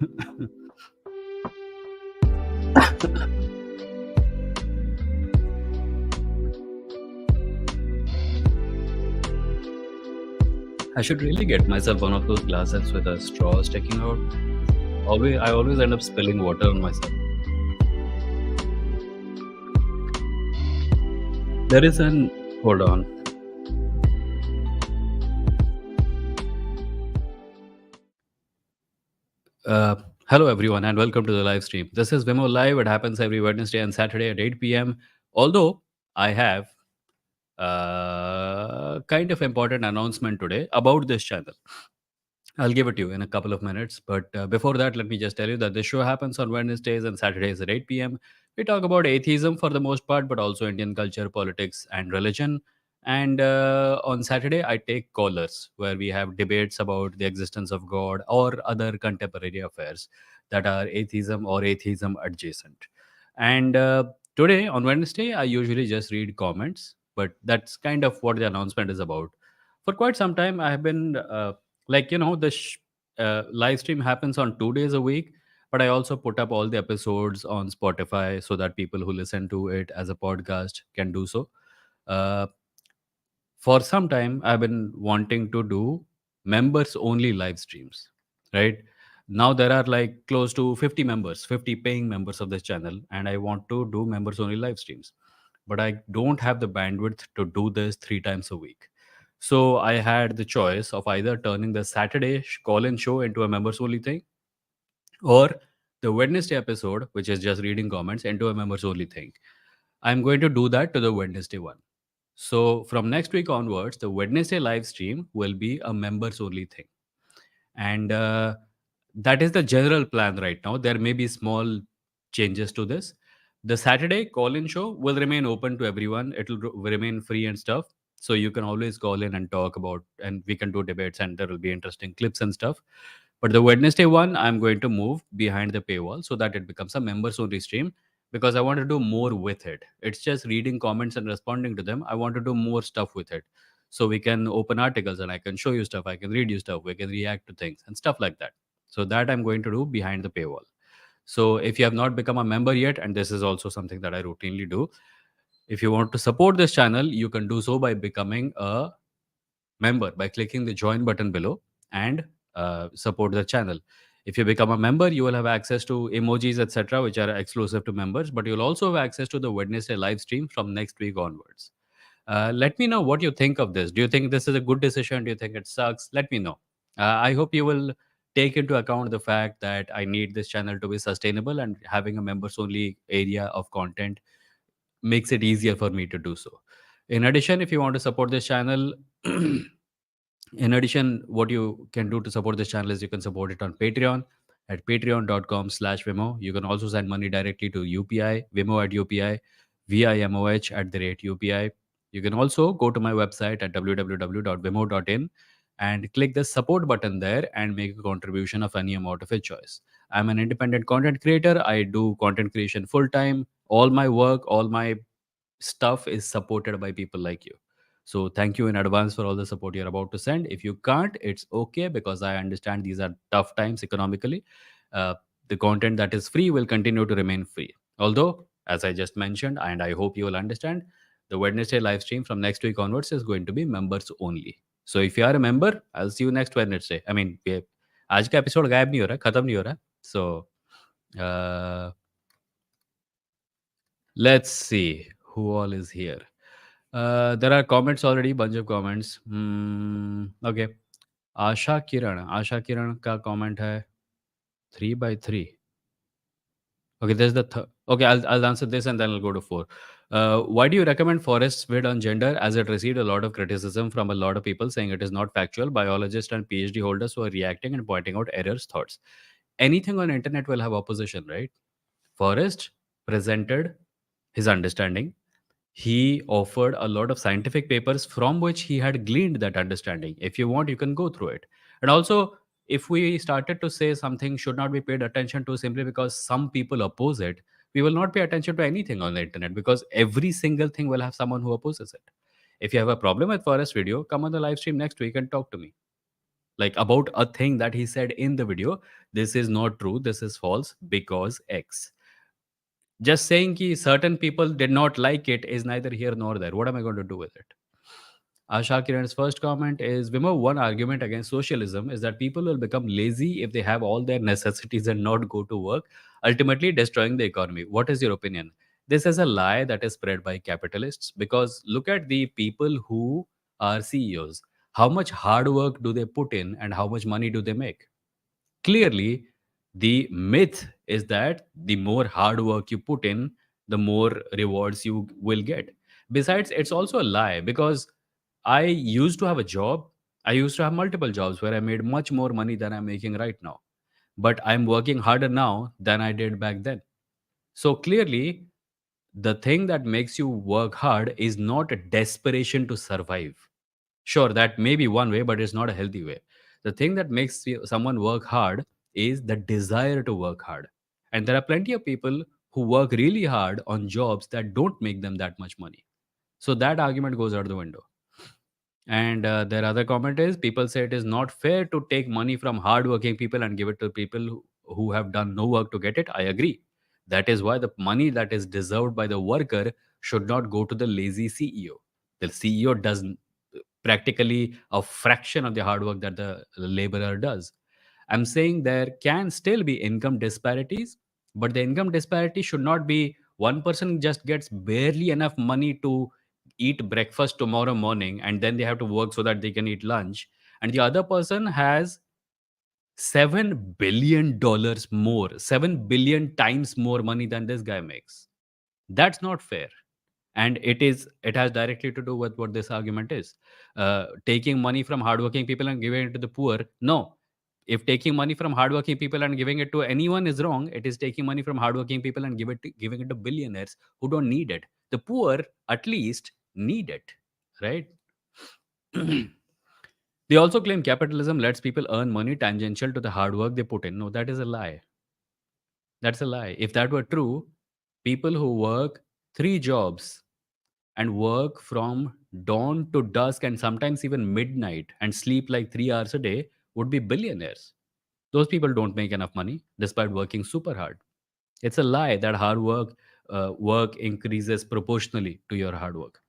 I should really get myself one of those glasses with a straw sticking out. I always end up spilling water on myself. There is an hold on. Hello everyone and welcome to the live stream. This is Vimoh Live. It happens every Wednesday and Saturday at 8 p.m. Although I have kind of important announcement today about this channel. I'll give it to you in a couple of minutes. But before that, let me just tell you that this show happens on Wednesdays and Saturdays at 8 p.m. We talk about atheism for the most part, but also Indian culture, politics, and religion. And on Saturday, I take callers where we have debates about the existence of God or other contemporary affairs that are atheism or atheism adjacent. And today, on Wednesday, I usually just read comments, but that's kind of what the announcement is about. For quite some time, I have been the live stream happens on 2 days a week, but I also put up all the episodes on Spotify so that people who listen to it as a podcast can do so. uh, for some time I've been wanting to do members only live streams, right? Now there are like close to 50 members, 50 paying members of this channel, and I want to do members only live streams, but I don't have the bandwidth to do this 3 times a week. So I had the choice of either turning the Saturday call-in show into a members only thing, or the Wednesday episode, which is just reading comments, into a members only thing. I'm going to do that to the Wednesday one. So from next week onwards, the Wednesday live stream will be a members only thing. And that is the general plan right now. There may be small changes to this. The Saturday call in show will remain open to everyone, it'll remain free and stuff. So you can always call in and talk about, and we can do debates, and there will be interesting clips and stuff. But the Wednesday one, I'm going to move behind the paywall so that it becomes a members only stream, because I want to do more with it. It's just reading comments and responding to them. I want to do more stuff with it. So we can open articles and I can show you stuff. I can read you stuff. We can react to things and stuff like that. So that I'm going to do behind the paywall. So if you have not become a member yet, and this is also something that I routinely do, if you want to support this channel, you can do so by becoming a member by clicking the join button below and support the channel. If you become a member, you will have access to emojis, etc., which are exclusive to members, but you'll also have access to the Wednesday live stream from next week onwards. Let me know what you think of this. Do you think this is a good decision? Do you think it sucks? Let me know. I hope you will take into account the fact that I need this channel to be sustainable, and having a members only area of content makes it easier for me to do so. In addition, if you want to support this channel, in addition, what you can do to support this channel is you can support it on Patreon at patreon.com/Vimoh. You can also send money directly to UPI, Vimoh at UPI, VIMOH at the rate UPI. You can also go to my website at www.vimoh.in and click the support button there and make a contribution of any amount of your choice. I'm an independent content creator. I do content creation full time. All my work, all my stuff is supported by people like you. So thank you in advance for all the support you're about to send. If you can't, it's okay, because I understand these are tough times economically. Uh, the content that is free will continue to remain free. Although, as I just mentioned, and I hope you will understand, the Wednesday live stream from next week onwards is going to be members only. So if you are a member, I'll see you next Wednesday. I mean, आज का episode गायब नहीं हो रहा, खत्म नहीं हो रहा. So let's see who all is here. There are comments already, bunch of comments. Okay. Asha Kiran का comment है 3 by 3. Okay, there's the okay. I'll answer this and then I'll go to 4. Why do you recommend forests with on gender, as it received a lot of criticism from a lot of people saying it is not factual? Biologists and PhD holders who are reacting and pointing out errors, thoughts. Anything on internet will have opposition, right? Forrest presented his understanding. He offered a lot of scientific papers from which he had gleaned that understanding. If you want, you can go through it. And also, if we started to say something should not be paid attention to simply because some people oppose it, we will not pay attention to anything on the internet, because every single thing will have someone who opposes it. If you have a problem with Forest video, come on the live stream next week and talk to me. like about a thing that he said in the video. This is not true, this is false because X. Just saying ki certain people did not like it is neither here nor there. What am I going to do with it? Asha Kiran's first comment is, Vimoh, one argument against socialism is that people will become lazy if they have all their necessities and not go to work, ultimately destroying the economy. What is your opinion? This is a lie that is spread by capitalists, because look at the people who are CEOs. How much hard work do they put in and how much money do they make? Clearly, the myth is that the more hard work you put in, the more rewards you will get. Besides, it's also a lie, because I used to have a job. I used to have multiple jobs where I made much more money than I'm making right now. But I'm working harder now than I did back then. So clearly, the thing that makes you work hard is not a desperation to survive. Sure, that may be one way, but it's not a healthy way. The thing that makes someone work hard is the desire to work hard. And there are plenty of people who work really hard on jobs that don't make them that much money. So that argument goes out the window. And their other comment is, people say it is not fair to take money from hardworking people and give it to people who have done no work to get it. I agree. That is why the money that is deserved by the worker should not go to the lazy CEO. The CEO does practically a fraction of the hard work that the laborer does. I'm saying there can still be income disparities, but the income disparity should not be one person just gets barely enough money to eat breakfast tomorrow morning and then they have to work so that they can eat lunch, and the other person has $7 billion more, 7 billion times more money than this guy makes. That's not fair. And it has directly to do with what this argument is. Taking money from hardworking people and giving it to the poor, no. If taking money from hardworking people and giving it to anyone is wrong, it is taking money from hardworking people and giving it to billionaires who don't need it. The poor at least need it, right? They also claim capitalism lets people earn money tangential to the hard work they put in. No, that is a lie. That's a lie. If that were true, people who work 3 jobs and work from dawn to dusk and sometimes even midnight and sleep like 3 hours a day would be billionaires. Those people don't make enough money despite working super hard. It's a lie that hard work increases proportionally to your hard work.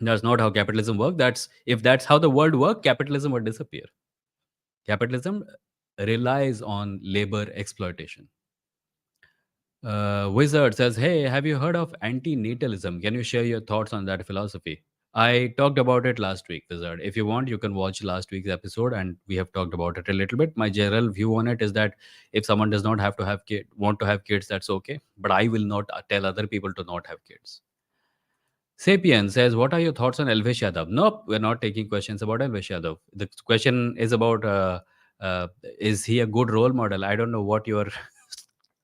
That's not how capitalism works. That's how the world works, capitalism would disappear. Capitalism relies on labor exploitation. Wizard says, "Hey, have you heard of anti-natalism? Can you share your thoughts on that philosophy?" I talked about it last week, Wizard. If you want, you can watch last week's episode, and we have talked about it a little bit. My general view on it is that if someone does not have to have want to have kids, that's okay. But I will not tell other people to not have kids. Sapien says, "What are your thoughts on Elvish Yadav?" Nope, we're not taking questions about Elvish Yadav. The question is about is he a good role model? I don't know what you're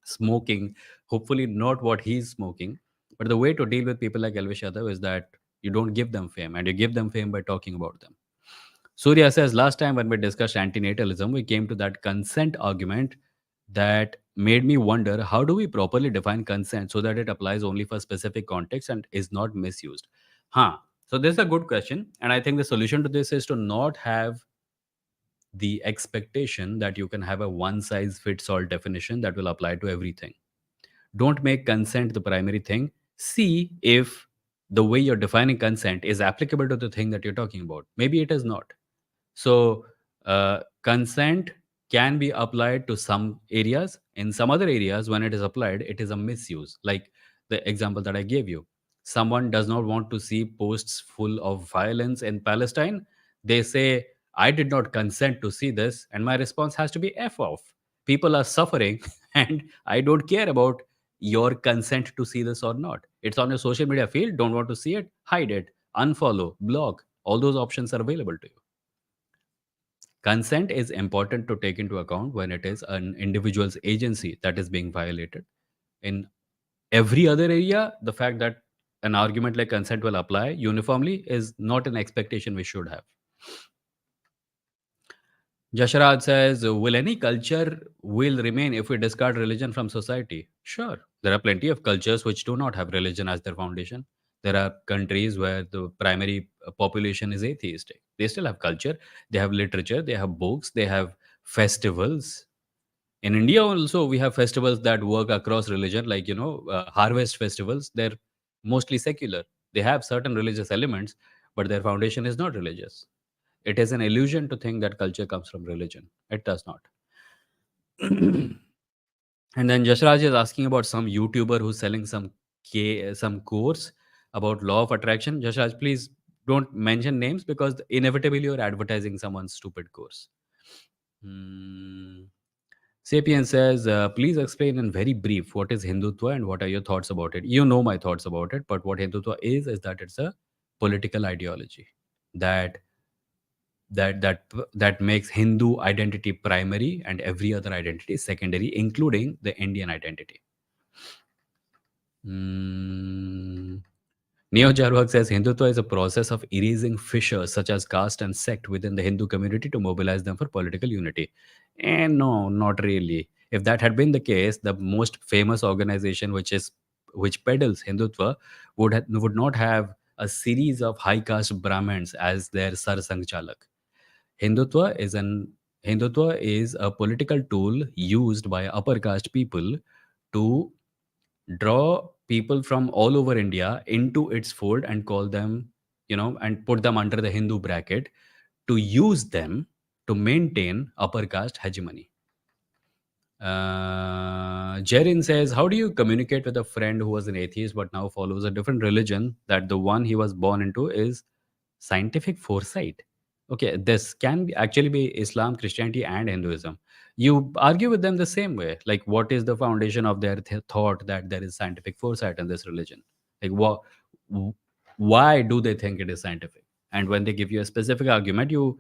smoking. Hopefully, not what he's smoking. But the way to deal with people like Elvish Yadav is that you don't give them fame, and you give them fame by talking about them. Surya says, last time when we discussed antinatalism, we came to that consent argument that made me wonder, how do we properly define consent so that it applies only for specific context and is not misused? Huh. So this is a good question. And I think the solution to this is to not have the expectation that you can have a one size fits all definition that will apply to everything. Don't make consent the primary thing. See if the way you're defining consent is applicable to the thing that you're talking about. Maybe it is not. So, consent can be applied to some areas. In some other areas, when it is applied, it is a misuse. Like the example that I gave you. Someone does not want to see posts full of violence in Palestine. They say, I did not consent to see this. And my response has to be F off. People are suffering, and I don't care about your consent to see this or not. It's on your social media feed. Don't want to see it? Hide it, unfollow, block. All those options are available to you. Consent is important to take into account when it is an individual's agency that is being violated. In every other area, the fact that an argument like consent will apply uniformly is not an expectation we should have. Jasharad says, will any culture will remain if we discard religion from society? Sure. There are plenty of cultures which do not have religion as their foundation. There are countries where the primary population is atheistic. They still have culture, they have literature, they have books, they have festivals. In India also, we have festivals that work across religion, like, harvest festivals. They're mostly secular. They have certain religious elements, but their foundation is not religious. It is an illusion to think that culture comes from religion. It does not. And then Jashraj is asking about some YouTuber who's selling some course about law of attraction. Jashraj, please don't mention names because inevitably you're advertising someone's stupid course. Hmm. Sapien says, please explain in very brief what is Hindutva and what are your thoughts about it. You know my thoughts about it, but what Hindutva is that it's a political ideology that that makes Hindu identity primary and every other identity secondary, including the Indian identity. Mm. Neo Jarvak says Hindutva is a process of erasing fissures such as caste and sect within the Hindu community to mobilize them for political unity. And no, not really. If that had been the case, the most famous organization which peddles Hindutva would not have a series of high caste Brahmins as their Sarsang Chalak. Hindutva is an Hindutva is a political tool used by upper caste people to draw people from all over India into its fold and call them, and put them under the Hindu bracket to use them to maintain upper caste hegemony. Jerin says, how do you communicate with a friend who was an atheist but now follows a different religion that the one he was born into is scientific foresight? Okay, this can actually be Islam, Christianity, and Hinduism. You argue with them the same way. Like, what is the foundation of their thought that there is scientific foresight in this religion? Like, why do they think it is scientific? And when they give you a specific argument, uh,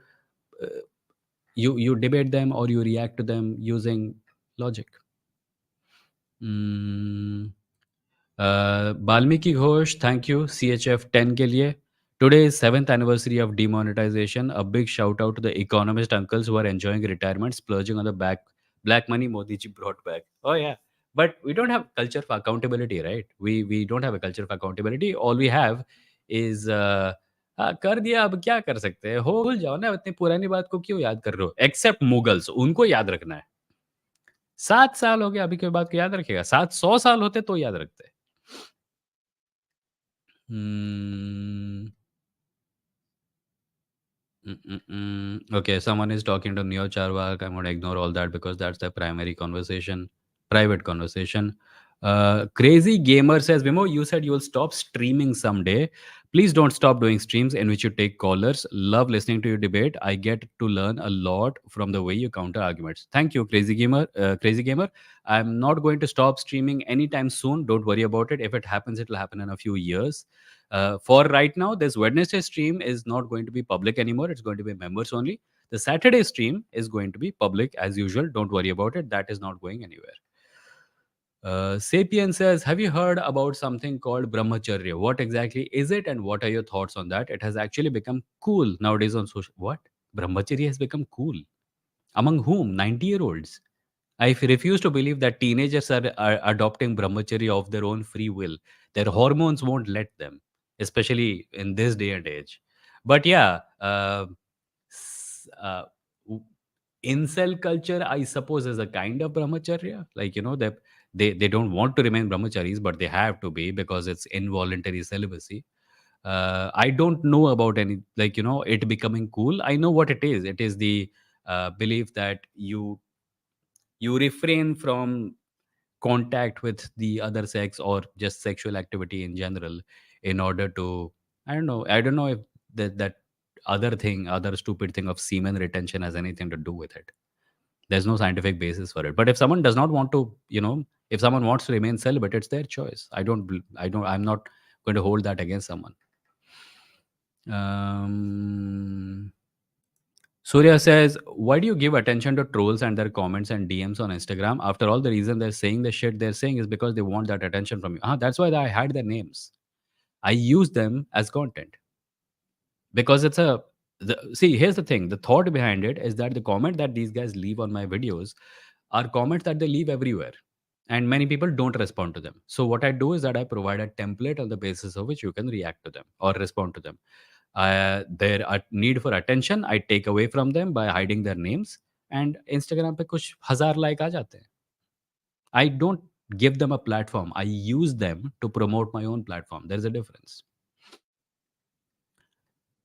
you debate them or you react to them using logic. Mm. Balmiki Ghosh, thank you. CHF 10 के लिए. Today is 7th anniversary of demonetization. A big shout out to the economist uncles who are enjoying retirement, splurging on the black money Modi ji brought back. Oh yeah, but we don't have culture of accountability, right? We don't have a culture of accountability. All we have is हाँ, कर दिया अब क्या कर सकते हैं? हो भूल जाओ ना, इतनी पुरानी बात को क्यों याद कर रहे हो? एक्सेप्ट मुगल्स, उनको याद रखना है. 7 साल हो गया, अभी के बाद को याद रखेगा? 700 साल होते तो याद रखते. Hmm. Okay, someone is talking to Neo Charwak. I'm going to ignore all that because that's the primary conversation, private conversation. Crazy Gamer says, Vimoh, you said you'll stop streaming someday. Please don't stop doing streams in which you take callers. Love listening to your debate. I get to learn a lot from the way you counter arguments. Thank you, Crazy Gamer. Crazy Gamer. I'm not going to stop streaming anytime soon. Don't worry about it. If it happens, it'll happen in a few years. For right now, this Wednesday stream is not going to be public anymore. It's going to be members only. The Saturday stream is going to be public as usual. Don't worry about it. That is not going anywhere. Sapien says, have you heard about something called Brahmacharya? What exactly is it and what are your thoughts on that? It has actually become cool nowadays on social. What? Brahmacharya has become cool. Among whom? 90-year-olds. I refuse to believe that teenagers are adopting brahmacharya of their own free will. Their hormones won't let them, especially in this day and age. But yeah, s- uh, w- incel culture, I suppose, is a kind of brahmacharya. Like, they don't want to remain brahmacharis, but they have to be because it's involuntary celibacy. I don't know about any, like, it becoming cool. I know what it is. It is the belief that you refrain from contact with the other sex or just sexual activity in general in order to, I don't know if that other stupid thing of semen retention has anything to do with it. There's no scientific basis for it, but if someone does not want to, if someone wants to remain celibate, it's their choice. I'm not going to hold that against someone. um Surya says, why do you give attention to trolls and their comments and DMs on Instagram? After all, the reason they're saying the shit they're saying is because they want that attention from you. That's why I hide their names. I use them as content because see, here's the thing. The thought behind it is that the comment that these guys leave on my videos are comments that they leave everywhere. and many people don't respond to them. So what I do is that I provide a template on the basis of which you can react to them or respond to them. Their need for attention I take away from them by hiding their names, and Instagram पे कुछ हजार like आ जाते हैं. I don't give them a platform. I use them to promote my own platform. There's a difference.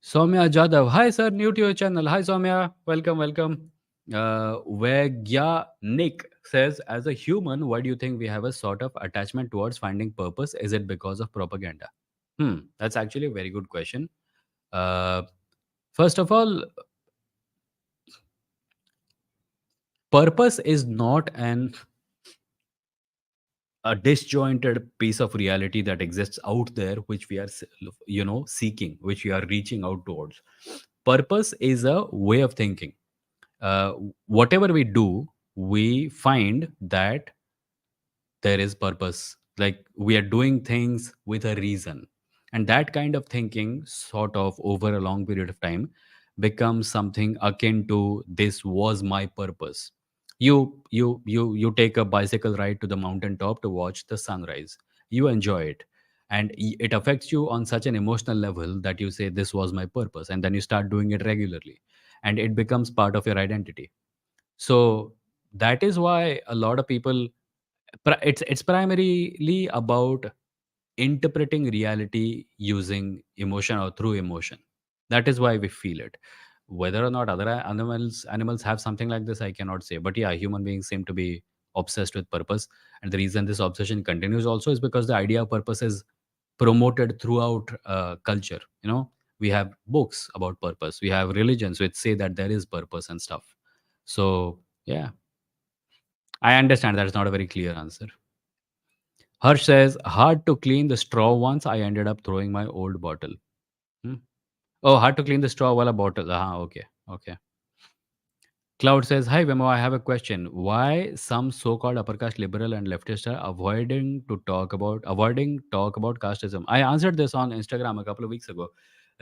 Soumya Jadhav. Hi, sir. New to your channel. Hi, Soumya. Welcome, welcome. Vegya Nick says, as a human, why do you think we have a sort of attachment towards finding purpose? Is it because of propaganda? That's actually a very good question. Uh, First of all, purpose is not a disjointed piece of reality that exists out there, which we are seeking, which we are reaching out towards. Purpose is a way of thinking. uh, Whatever we do, we find that there is purpose, like we are doing things with a reason, and that kind of thinking sort of over a long period of time becomes something akin to this was my purpose. You take a bicycle ride to the mountain top to watch the sunrise. You enjoy it, and it affects you on such an emotional level that you say this was my purpose, and then you start doing it regularly, and it becomes part of your identity. So that is why a lot of people, it's primarily about interpreting reality using emotion or through emotion. That is why we feel it. Whether or not other animals have something like this, I cannot say. But yeah, human beings seem to be obsessed with purpose, and the reason this obsession continues also is because the idea of purpose is promoted throughout culture. We have books about purpose. We have religions which say that there is purpose and stuff. So yeah, I understand that's not a very clear answer. Harsh says, hard to clean the straw once I ended up throwing my old bottle. Hmm. Oh, hard to clean the straw while a bottle. Okay. Okay. Cloud says, hi Vimoh, I have a question. Why some so-called upper caste liberal and leftists are avoiding talk about casteism? I answered this on Instagram a couple of weeks ago.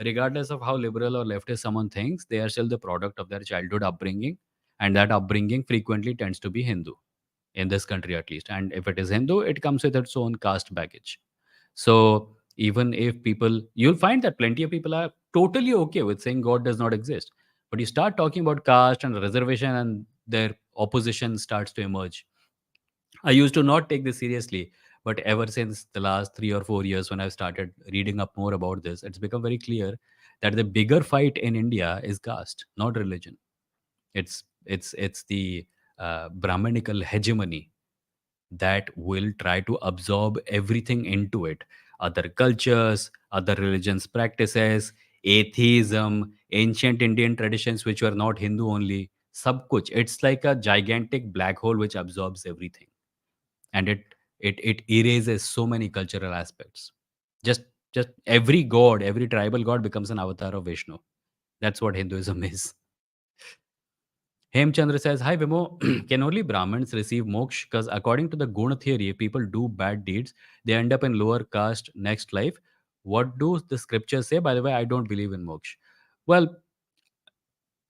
Regardless of how liberal or leftist someone thinks, they are still the product of their childhood upbringing, and that upbringing frequently tends to be Hindu, in this country at least. And if it is Hindu, it comes with its own caste baggage. So even if people, you'll find that plenty of people are totally okay with saying God does not exist. But you start talking about caste and reservation, and their opposition starts to emerge. I used to not take this seriously, but ever since the last 3 or 4 years, when I've started reading up more about this, it's become very clear that the bigger fight in India is caste, not religion. It's the Brahmanical hegemony that will try to absorb everything into it: other cultures, other religions practices, atheism, ancient Indian traditions which were not Hindu only. Sab kuch, it's like a gigantic black hole which absorbs everything, and it erases so many cultural aspects. Just every god, every tribal god becomes an avatar of Vishnu. That's what Hinduism is. Hemchandra says, hi Vimo, can only Brahmins receive moksha? Because according to the Guna theory, if people do bad deeds, they end up in lower caste next life. What do the scriptures say? By the way, I don't believe in moksha. Well,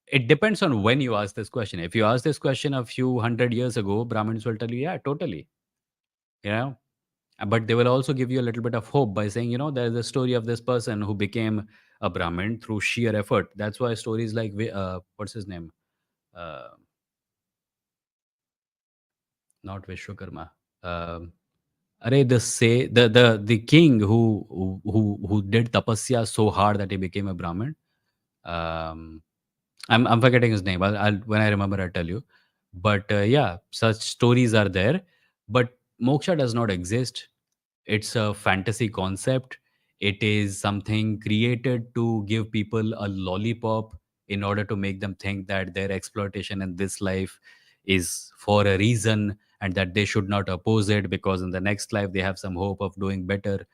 it depends on when you ask this question. If you ask this question a few hundred years ago, Brahmins will tell you, yeah, totally. You know, but they will also give you a little bit of hope by saying, there's a story of this person who became a Brahmin through sheer effort. That's why stories like, what's his name? Uh, Not Vishwakarma. Um, Arey, the king who did tapasya so hard that he became a Brahmin. Um, I'm forgetting his name. I'll when I remember I'll tell you. But yeah, such stories are there. But moksha does not exist. It's a fantasy concept. It is something created to give people a lollipop in order to make them think that their exploitation in this life is for a reason, and that they should not oppose it because in the next life they have some hope of doing better.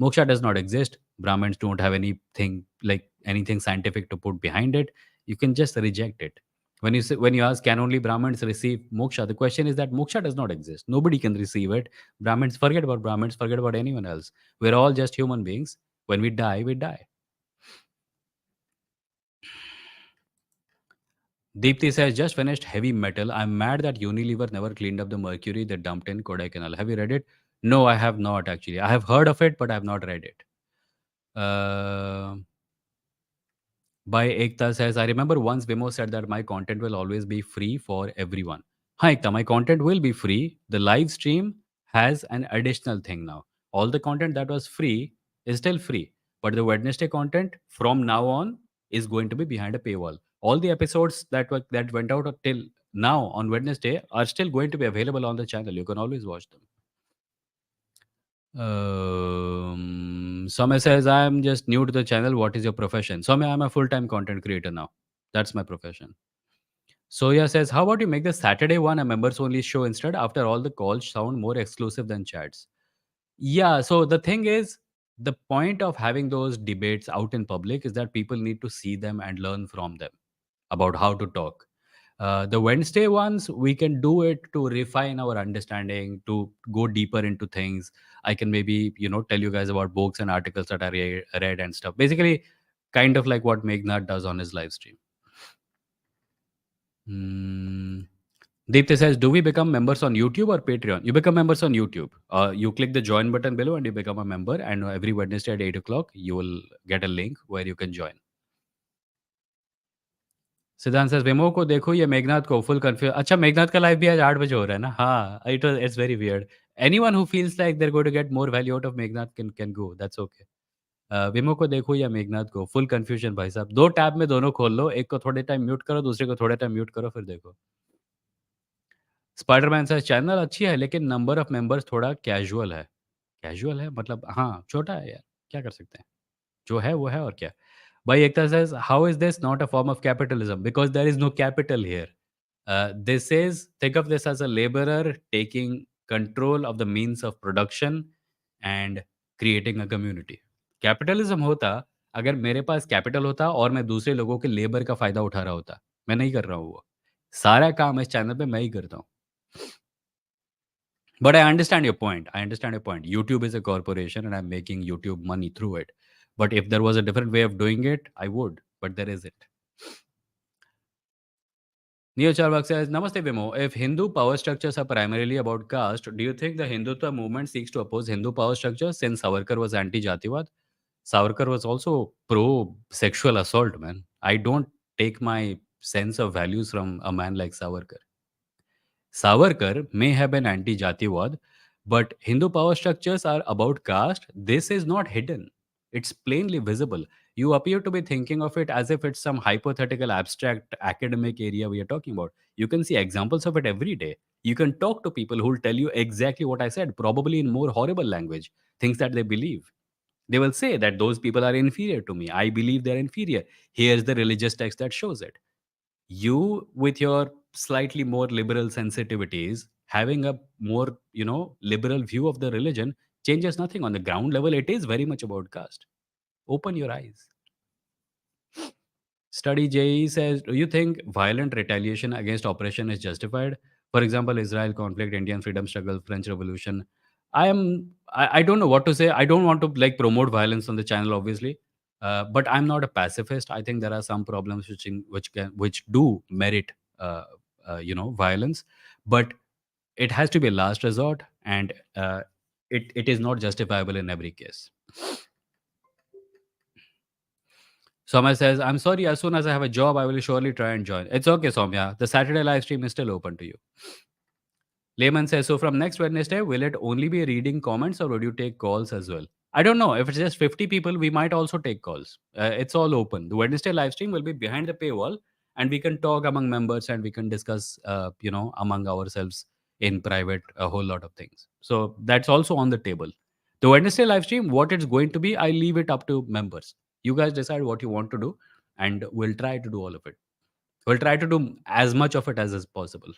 Moksha does not exist. Brahmins don't have anything scientific to put behind it. You can just reject it. When you ask, can only Brahmins receive moksha? The question is that moksha does not exist. Nobody can receive it. Brahmins, forget about anyone else. We're all just human beings. When we die. Deepthi says, just finished Heavy Metal. I'm mad that Unilever never cleaned up the mercury they dumped in Kodaikanal. Have you read it? No, I have not actually. I have heard of it, but I have not read it. Uh, by Ekta says, I remember once Vimoh said that my content will always be free for everyone. Hi Ekta, my content will be free. The live stream has an additional thing now. All the content that was free is still free, but the Wednesday content from now on is going to be behind a paywall. All the episodes that went out till now on Wednesday are still going to be available on the channel. You can always watch them. Soumya says, I'm just new to the channel. What is your profession? Soumya, I'm a full time content creator now. That's my profession. Soya says, how about you make the Saturday one a members only show instead? After all, the calls sound more exclusive than chats. Yeah, so the thing is, the point of having those debates out in public is that people need to see them and learn from them about how to talk. The Wednesday ones, we can do it to refine our understanding, to go deeper into things. I can maybe, tell you guys about books and articles that I read and stuff. Basically, kind of like what Meghnad does on his live stream. Hmm. Deepthi says, do we become members on YouTube or Patreon? You become members on YouTube. You click the join button below and you become a member. And every Wednesday at 8 o'clock, you will get a link where you can join. सिद्धांत says, वेमो को देखो ये मेघनाथ को full confuse अच्छा मेघनाथ का live भी आज 8 बजे हो रहा है ना हाँ it's very weird anyone who feels like they're going to get more value out of Meghnath can go that's okay विमो को देखो या मेघनाथ को फुल कंफ्यूजन भाई साहब 2 टैब में दोनों खोल लो एक को थोड़े टाइम म्यूट करो दूसरे को थोड़े टाइम म्यूट करो फिर देखो स्पाइडरमैन से चैनल अच्छी है लेकिन नंबर ऑफ मेंबर्स थोड़ा कैजुअल है मतलब हाँ छोटा है यार क्या कर सकते हैं जो है वो है और क्या भाई एकता says how is this not a form of capitalism because there is no capital here. This is think of this as a laborer taking control of the means of production and creating a community. Capitalism होता अगर मेरे पास capital होता और मैं दूसरे लोगों के labour का फायदा उठा रहा होता मैं नहीं कर रहा हूँ वो सारा काम इस चैनल पे मैं ही करता हूँ but I understand your point. I understand your point. YouTube is a corporation and I'm making YouTube money through it. But if there was a different way of doing it, I would. But there isn't. Neo Charvak says, Namaste Vimo. If Hindu power structures are primarily about caste, do you think the Hindutva movement seeks to oppose Hindu power structure since Savarkar was anti-Jatiwad? Savarkar was also pro-sexual assault, man. I don't take my sense of values from a man like Savarkar. Savarkar may have been anti-Jatiwad, but Hindu power structures are about caste. This is not hidden. It's plainly visible. You appear to be thinking of it as if it's some hypothetical, abstract, academic area we are talking about. You can see examples of it every day. You can talk to people who will tell you exactly what I said, probably in more horrible language, things that they believe. They will say that those people are inferior to me. I believe they're inferior. Here's the religious text that shows it. You with your slightly more liberal sensitivities having a more liberal view of the religion changes nothing on the ground level. It is very much about caste. Open your eyes. Study JE says, do you think violent retaliation against oppression is justified? For example, Israel conflict, Indian freedom struggle, French Revolution. I don't know what to say. I don't want to like promote violence on the channel, obviously, but I'm not a pacifist. I think there are some problems which do merit violence, but it has to be a last resort, and it is not justifiable in every case. Soumya says, I'm sorry, as soon as I have a job, I will surely try and join. It's okay, Soumya. The Saturday live stream is still open to you. Layman says, so from next Wednesday, will it only be reading comments or would you take calls as well? I don't know. If it's just 50 people, we might also take calls. It's all open. The Wednesday live stream will be behind the paywall and we can talk among members and we can discuss, among ourselves in private, a whole lot of things. So that's also on the table. The Wednesday live stream, what it's going to be, I leave it up to members. You guys decide what you want to do and we'll try to do all of it. We'll try to do as much of it as is possible.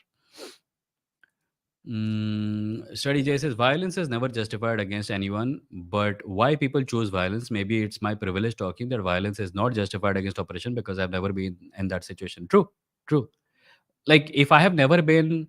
Study J says violence is never justified against anyone, but why people choose violence? Maybe it's my privilege talking that violence is not justified against oppression because I've never been in that situation. True, true. Like if I have never been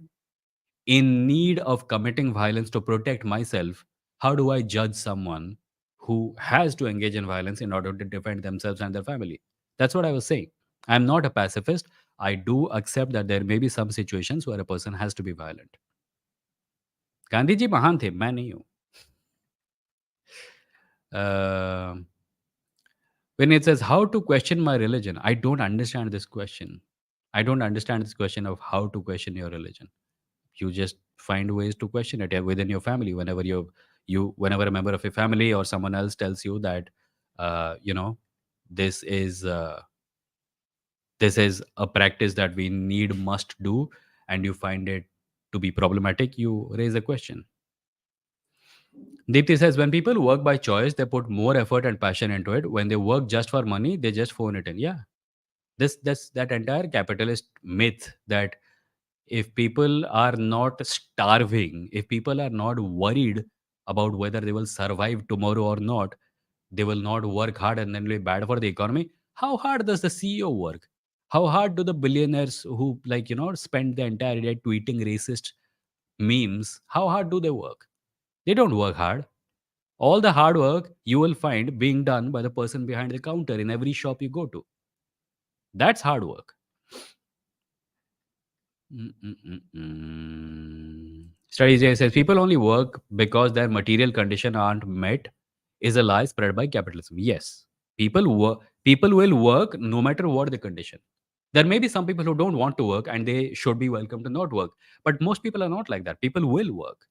in need of committing violence to protect myself, how do I judge someone who has to engage in violence in order to defend themselves and their family? That's what I was saying. I'm not a pacifist. I do accept that there may be some situations where a person has to be violent. Gandhi ji महान थे, मैं नहीं हूँ. Uh, when it says how to question my religion, I don't understand this question. I don't understand this question of how to question your religion. You just find ways to question it within your family. Whenever whenever a member of your family or someone else tells you that, you know, this is uh, this is a practice that we need must do, and you find it to be problematic, you raise a question. Deepthi says, when people work by choice, they put more effort and passion into it. When they work just for money, they just phone it in. Yeah, this that entire capitalist myth that if people are not starving, if people are not worried about whether they will survive tomorrow or not, they will not work hard and then will be bad for the economy. How hard does the CEO work? How hard do the billionaires who, like, spend the entire day tweeting racist memes, how hard do they work? They don't work hard. All the hard work you will find being done by the person behind the counter in every shop you go to. That's hard work. Studies here says people only work because their material condition aren't met is a lie spread by capitalism. Yes, people work. People will work no matter what the condition. There may be some people who don't want to work and they should be welcome to not work. But most people are not like that. People will work.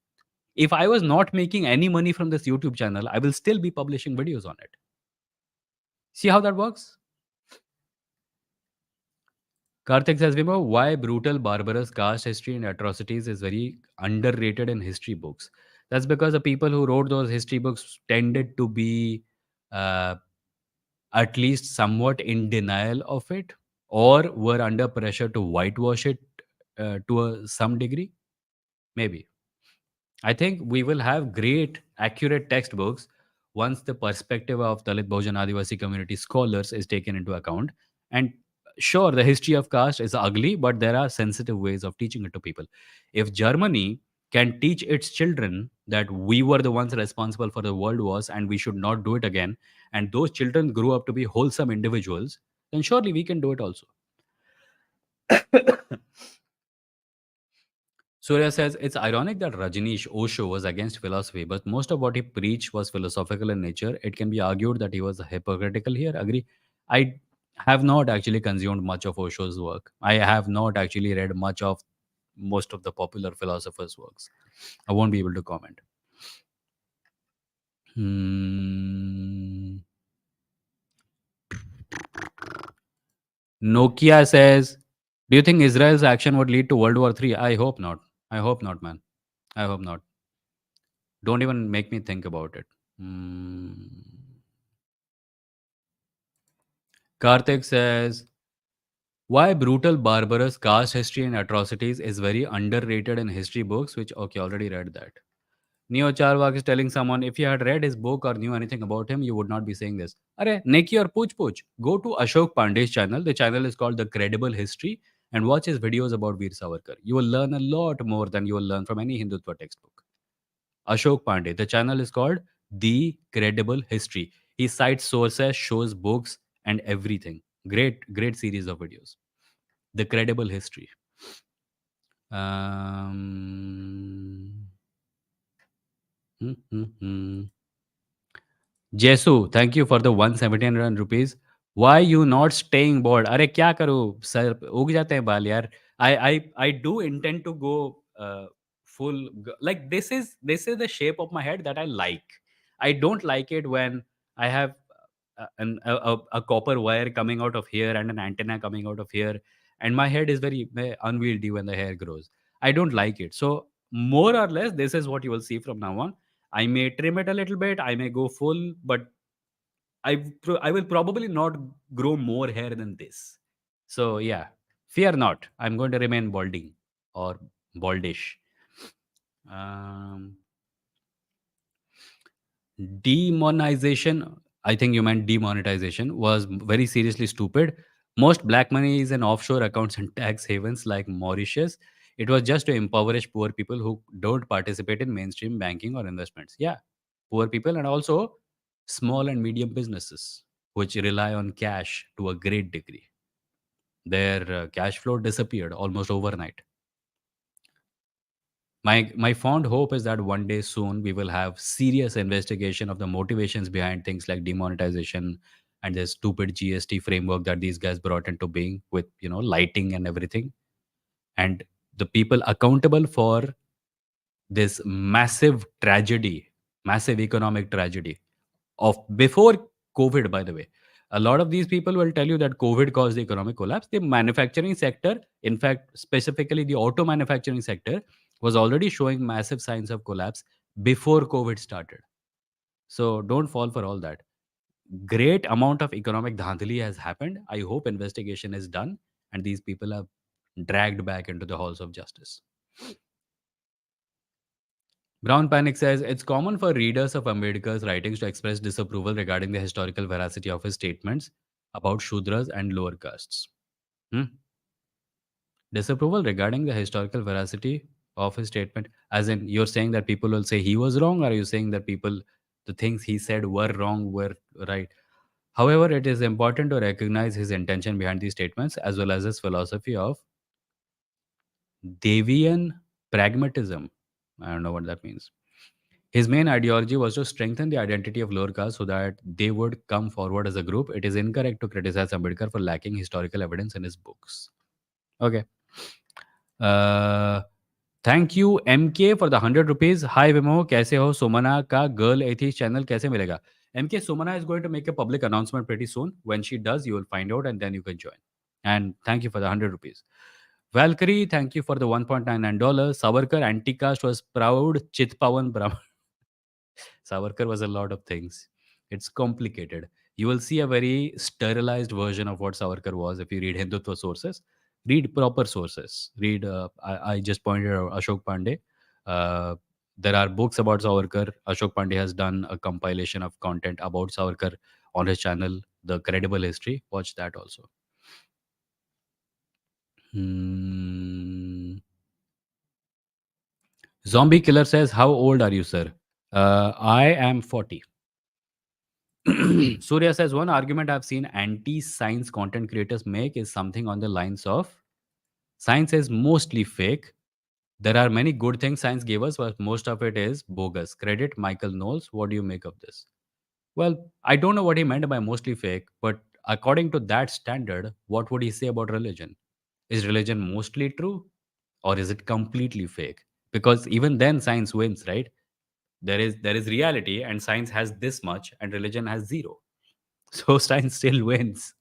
If I was not making any money from this YouTube channel, I will still be publishing videos on it. See how that works? Karthik says, Vimoh, why brutal, barbarous caste history and atrocities is very underrated in history books. That's because the people who wrote those history books tended to be uh, at least somewhat in denial of it, or were under pressure to whitewash it to some degree. Maybe. I think we will have great, accurate textbooks once the perspective of Dalit Bahujan Adivasi community scholars is taken into account. And sure, the history of caste is ugly, but there are sensitive ways of teaching it to people. If Germany can teach its children that we were the ones responsible for the world wars and we should not do it again, and those children grew up to be wholesome individuals, then surely we can do it also. Surya says it's ironic that Rajneesh Osho was against philosophy, but most of what he preached was philosophical in nature. It can be argued that he was hypocritical here. Agree. I have not actually consumed much of Osho's work. I have not actually read much of most of the popular philosophers' works. I won't be able to comment. Hmm. Nokia says, do you think Israel's action would lead to World War III? I hope not. I hope not, man. I hope not. Don't even make me think about it. Hmm. Karthik says, why brutal, barbarous caste history and atrocities is very underrated in history books, which, okay, already read that. Neo Charvak is telling someone, if you had read his book or knew anything about him, you would not be saying this. Arey, Neki or Pooch Pooch, go to Ashok Pandey's channel. The channel is called The Credible History and watch his videos about Veer Savarkar. You will learn a lot more than you will learn from any Hindutva textbook. Ashok Pandey. The channel is called The Credible History. He cites sources, shows books, and everything. Great series of videos. The Credible History. Um, hmm, hmm, hmm. Jesu, thank you for the 179 rupees. Why you not staying bored? अरे क्या करूँ sir उग जाते हैं बाल यार. I do intend to go like this is the shape of my head that I like. I don't like it when I have a copper wire coming out of here and an antenna coming out of here, and my head is very unwieldy when the hair grows. I don't like it. So more or less, this is what you will see from now on. I may trim it a little bit. I may go full, but I will probably not grow more hair than this. So yeah, fear not. I'm going to remain balding or baldish. Um, Demonization, I think you meant demonetization, was very seriously stupid. Most black money is in offshore accounts and tax havens like Mauritius. It was just to impoverish poor people who don't participate in mainstream banking or investments. Yeah, poor people and also small and medium businesses, which rely on cash to a great degree. Their cash flow disappeared almost overnight. My fond hope is that one day soon we will have serious investigation of the motivations behind things like demonetization and the stupid GST framework that these guys brought into being with lighting and everything, and the people accountable for this massive tragedy, massive economic tragedy of before COVID, by the way. A lot of these people will tell you that COVID caused the economic collapse. The manufacturing sector, in fact, specifically the auto manufacturing sector, was already showing massive signs of collapse before COVID started. So don't fall for all that. Great amount of economic dhandali has happened. I hope investigation is done and these people are dragged back into the halls of justice. Brown Panic says it's common for readers of Ambedkar's writings to express disapproval regarding the historical veracity of his statements about Shudras and lower castes. Hmm? Disapproval regarding the historical veracity of his statement, as in you're saying that people will say he was wrong, or are you saying that the things he said were wrong, were right? However, it is important to recognize his intention behind these statements as well as his philosophy of Devian pragmatism. I don't know what that means. His main ideology was to strengthen the identity of lower caste so that they would come forward as a group. It is incorrect to criticize Ambedkar for lacking historical evidence in his books. Okay. Uh, Thank you MK for the 100 rupees. Hi Vimoh, कैसे हो? Sumana का Girl Atheist channel कैसे मिलेगा? MK, Sumana is going to make a public announcement pretty soon. When she does, you will find out and then you can join. And thank you for the 100 rupees. Valkyrie, thank you for the $1.99. Savarkar anti-caste was proud Chitpawan Brahman. Savarkar was a lot of things. It's complicated. You will see a very sterilized version of what Savarkar was if you read Hindutva sources. Read proper sources. Read, I just pointed out Ashok Pandey. Uh, there are books about Savarkar. Ashok Pandey has done a compilation of content about Savarkar on his channel, The Credible History. Watch that also. Hmm. Zombie Killer says, how old are you, sir? I am 40. Surya says one argument I've seen anti-science content creators make is something on the lines of science is mostly fake. There are many good things science gave us, but most of it is bogus. Credit Michael Knowles. What do you make of this? Well, I don't know what he meant by mostly fake, but according to that standard, what would he say about religion? Is religion mostly true or is it completely fake? Because even then science wins, right? There is reality and science has this much and religion has zero. So science still wins.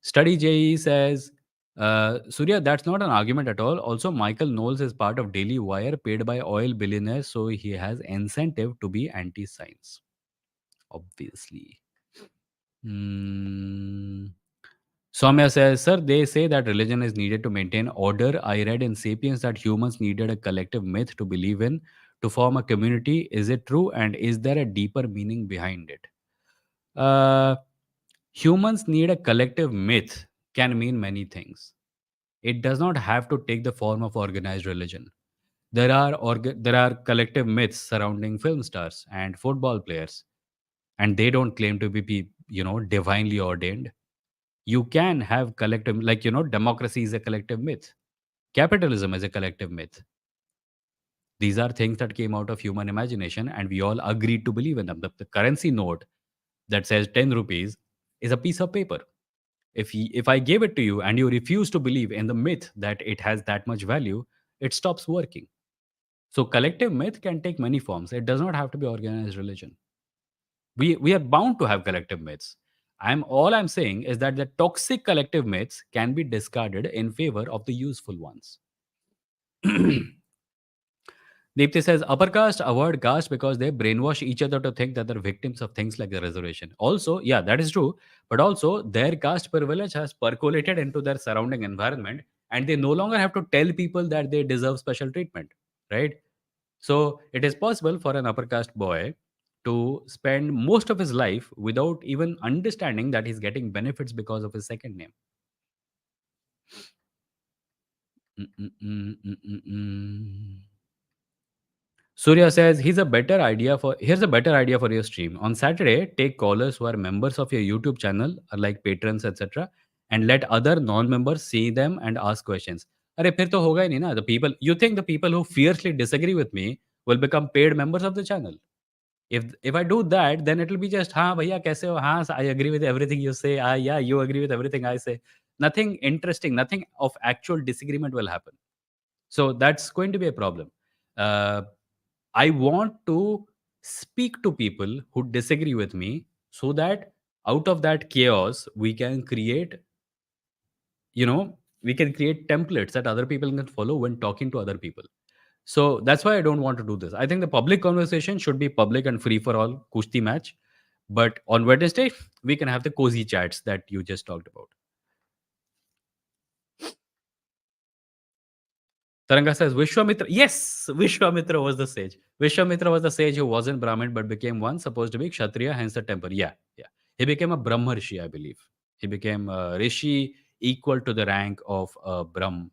Study JE says, Surya, that's not an argument at all. Also, Michael Knowles is part of Daily Wire, paid by oil billionaires, so he has incentive to be anti-science. Obviously. Hmm. Soumya says, Sir, they say that religion is needed to maintain order. I read in Sapiens that humans needed a collective myth to believe in to form a community. Is it true? And is there a deeper meaning behind it? Uh, Humans need a collective myth can mean many things. It does not have to take the form of organized religion. There are collective myths surrounding film stars and football players, and they don't claim to be divinely ordained. You can have collective, like democracy is a collective myth. Capitalism is a collective myth. These are things that came out of human imagination, and we all agreed to believe in them. The currency note that says 10 rupees is a piece of paper. If I gave it to you and you refuse to believe in the myth that it has that much value, it stops working. So collective myth can take many forms. It does not have to be organized religion. We are bound to have collective myths. I'm saying is that the toxic collective myths can be discarded in favor of the useful ones. Deepthi says upper caste avoid caste because they brainwash each other to think that they're victims of things like the reservation. Also, yeah, that is true. But also, their caste privilege has percolated into their surrounding environment, and they no longer have to tell people that they deserve special treatment, right? So, it is possible for an upper caste boy to spend most of his life without even understanding that he's getting benefits because of his second name. Mm, mm, mm, mm, mm, mm. Surya says here's a better idea for your stream. On Saturday, take callers who are members of your YouTube channel, like patrons, etc., and let other non-members see them and ask questions. अरे फिर तो होगा ही नहीं ना. The people, you think the people who fiercely disagree with me will become paid members of the channel? If I do that, then it will be just, हाँ भैया कैसे हो? हाँ, I agree with everything you say. Yeah, you agree with everything I say. Nothing interesting, nothing of actual disagreement will happen. So that's going to be a problem. Uh, I want to speak to people who disagree with me so that out of that chaos, we can create templates that other people can follow when talking to other people. So that's why I don't want to do this. I think the public conversation should be public and free for all, kushti match. But on Wednesday, we can have the cozy chats that you just talked about. Taranga says Vishwamitra. Yes, Vishwamitra was the sage. Vishwamitra was the sage who wasn't Brahmin but became one, supposed to be Kshatriya, hence the temper. Yeah, yeah. He became a Brahmarshi, I believe. He became a Rishi equal to the rank of Brahm.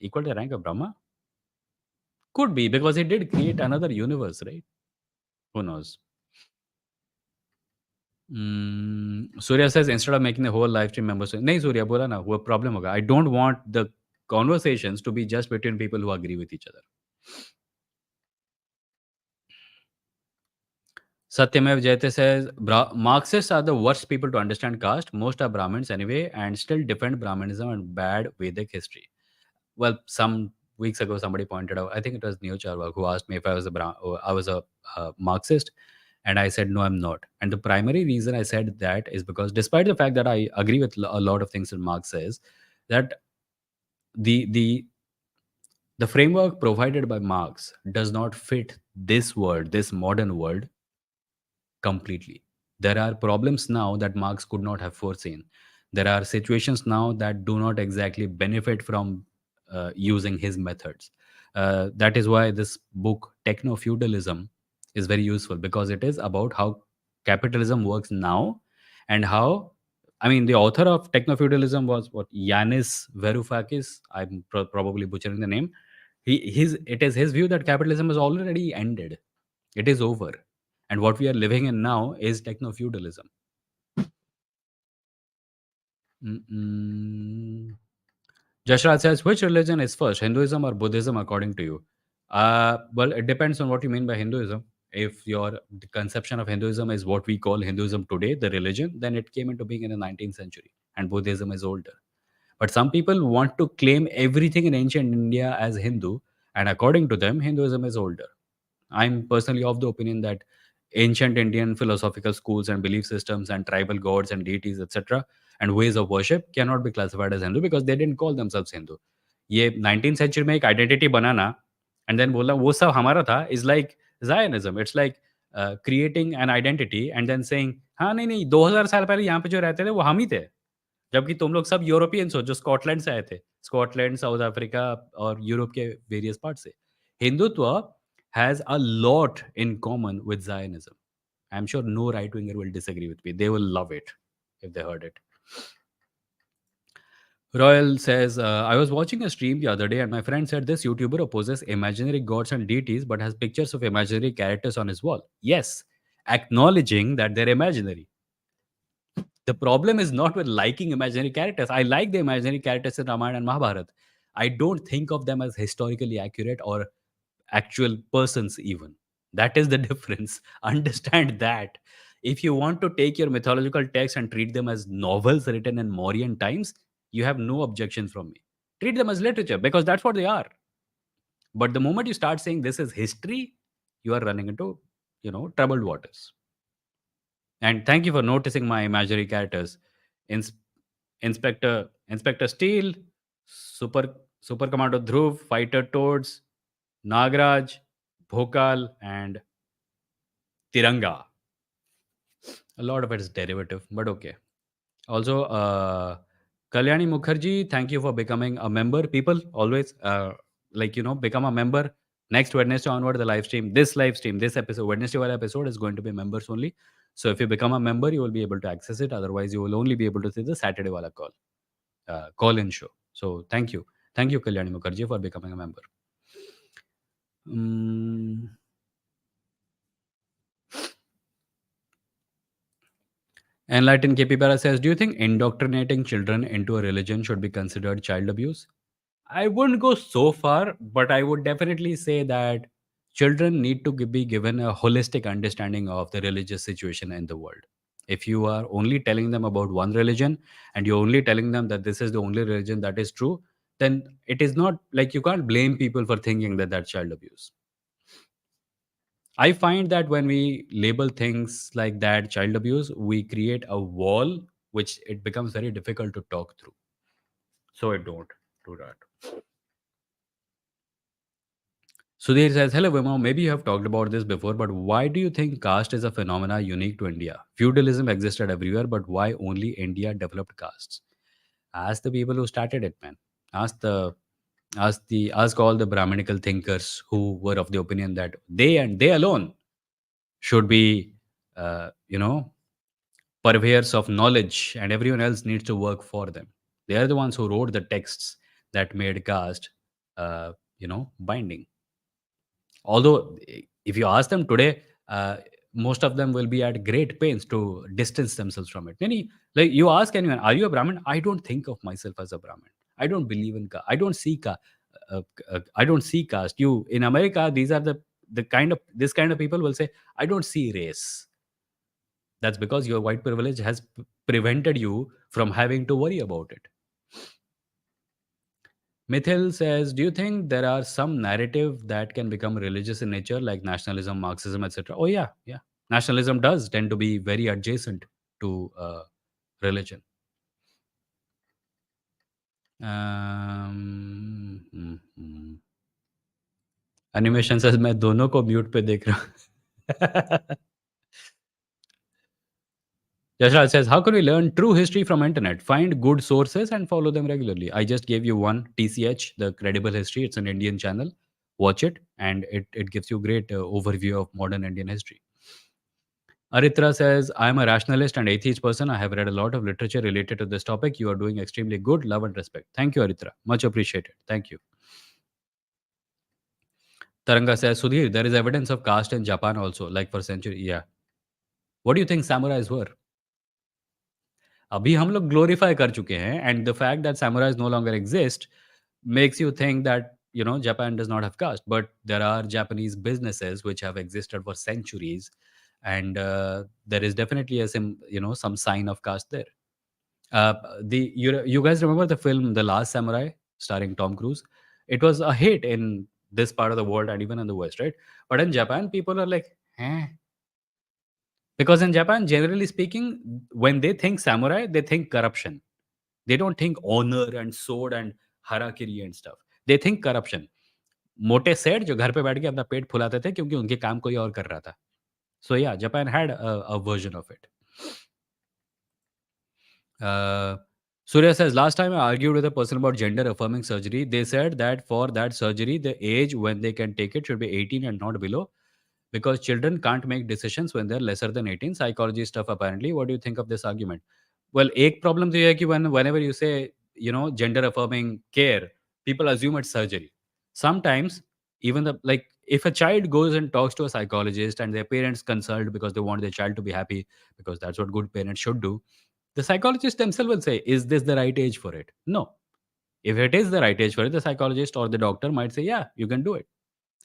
Equal to the rank of Brahma? Could be, because he did create another universe, right? Who knows? Surya says instead of making the whole live stream members, नहीं सूर्या बोला ना वो problem होगा. I don't want the conversations to be just between people who agree with each other. Satyamev Jayate says Marxists are the worst people to understand caste. Most are Brahmins anyway, and still defend Brahmanism and bad Vedic history. Well, some weeks ago, somebody pointed out. I think it was Neo Charwak who asked me if I was a Marxist, and I said no, I'm not. And the primary reason I said that is because, despite the fact that I agree with a lot of things that Marx says, that the the the framework provided by Marx does not fit this world, this modern world, completely. There are problems now that Marx could not have foreseen. There are situations now that do not exactly benefit from using his methods. That is why this book, Techno Feudalism, is very useful, because it is about how capitalism works now and how. I mean, the author of Techno Feudalism was what, Yanis Varoufakis. I'm probably butchering the name. It is his view that capitalism has already ended. It is over, and what we are living in now is techno feudalism. Mm-mm. Jashraj says, which religion is first, Hinduism or Buddhism, according to you? Well, it depends on what you mean by Hinduism. If your conception of Hinduism is what we call Hinduism today, the religion, then it came into being in the 19th century, and Buddhism is older. But some people want to claim everything in ancient India as Hindu, and according to them, Hinduism is older. I'm personally of the opinion that ancient Indian philosophical schools and belief systems and tribal gods and deities, etc., and ways of worship cannot be classified as Hindu because they didn't call themselves Hindu. ये 19th century में एक identity banana and then बोला वो सब हमारा था is like Zionism. It's like creating an identity and then saying हाँ नहीं नहीं 2000 साल पहले यहाँ पे जो रहते थे वो हम ही थे, जबकि तुम लोग सब यूरोपियंस हो जो स्कॉटलैंड से आए थे, स्कॉटलैंड, साउथ अफ्रीका और यूरोप के वेरियस पार्ट से. Hindutva has a lot in common with Zionism. I'm sure no right winger will disagree with me. They will love it if they heard it. Royal says, I was watching a stream the other day and my friend said this YouTuber opposes imaginary gods and deities but has pictures of imaginary characters on his wall. Yes, acknowledging that they're imaginary. The problem is not with liking imaginary characters. I like the imaginary characters in Ramayana and Mahabharata. I don't think of them as historically accurate or actual persons even. That is the difference. Understand that. If you want to take your mythological texts and treat them as novels written in Mauryan times, you have no objections from me. Treat them as literature because that's what they are. But the moment you start saying this is history, you are running into, troubled waters. And thank you for noticing my imaginary characters. Ins- Inspector Steel, Super Commando Dhruv, Fighter Toads, Nagraj, Bhokal, and Tiranga. A lot of it is derivative, but okay. Also, Kalyani Mukherjee, thank you for becoming a member. People always become a member. Next Wednesday onward, this live stream, this episode, Wednesday wala episode is going to be members only. So if you become a member, you will be able to access it. Otherwise, you will only be able to see the Saturday wala call-in show. So thank you. Thank you, Kalyani Mukherjee, for becoming a member. Enlightened Capybara says, do you think indoctrinating children into a religion should be considered child abuse? I wouldn't go so far, but I would definitely say that children need to be given a holistic understanding of the religious situation in the world. If you are only telling them about one religion and you're only telling them that this is the only religion that is true, then it is not like you can't blame people for thinking that that's child abuse. I find that when we label things like that child abuse, we create a wall which it becomes very difficult to talk through. So I don't do that. Sudhir says, hello, Vimoh. Maybe you have talked about this before, but why do you think caste is a phenomena unique to India? Feudalism existed everywhere, but why only India developed castes? Ask the people who started it, man. Ask the ask all the Brahmanical thinkers who were of the opinion that they and they alone should be, you know, purveyors of knowledge, and everyone else needs to work for them. They are the ones who wrote the texts that made caste, binding. Although, if you ask them today, most of them will be at great pains to distance themselves from it. Many, like you ask anyone, "Are you a Brahmin?" I don't think of myself as a Brahmin. I don't believe in caste. I don't see caste. You in America, these are the kind of this kind of people will say, "I don't see race." That's because your white privilege has prevented you from having to worry about it. Mithil says, do you think there are some narrative that can become religious in nature, like nationalism, Marxism, etc.? Oh, yeah, yeah. Nationalism does tend to be very adjacent to religion. Animation says मैं दोनों को mute पे देख रहा हूँ. Yashraj says, how can we learn true history from internet? Find good sources and follow them regularly. I just gave you one, TCH, the Credible History. It's an Indian channel. Watch it, and it gives you a great overview of modern Indian history. Aritra says, I'm a rationalist and atheist person. I have read a lot of literature related to this topic. You are doing extremely good. Love and respect. Thank you, Aritra. Much appreciated. Thank you. Taranga says, Sudhir, there is evidence of caste in Japan also, like for century. Yeah. What do you think samurais were? अभी हम लोग glorify कर चुके हैं and the fact that samurais no longer exist makes you think that Japan does not have caste, but there are Japanese businesses which have existed for centuries, and there is definitely some sign of caste there. uh, you guys remember the film The Last Samurai starring Tom Cruise? It was a hit in this part of the world and even in the West, right? But in Japan people are like, eh. Because in Japan, generally speaking, when they think samurai, they think corruption. They don't think honor and sword and harakiri and stuff. They think corruption. मोटे सेठ जो घर पे बैठ के अपना पेट फुलाते थे क्योंकि उनके काम कोई और कर रहा था. So yeah, Japan had a version of it. Surya says, last time I argued with a person about gender affirming surgery. They said that for that surgery, the age when they can take it should be 18 and not below, because children can't make decisions when they're lesser than 18. Psychology stuff, apparently. What do you think of this argument? Well, एक problem तो ये है कि whenever you say, gender affirming care, people assume it's surgery. Sometimes, even if a child goes and talks to a psychologist and their parents consult because they want their child to be happy, because that's what good parents should do, the psychologists themselves will say, is this the right age for it? No. If it is the right age for it, the psychologist or the doctor might say, yeah, you can do it.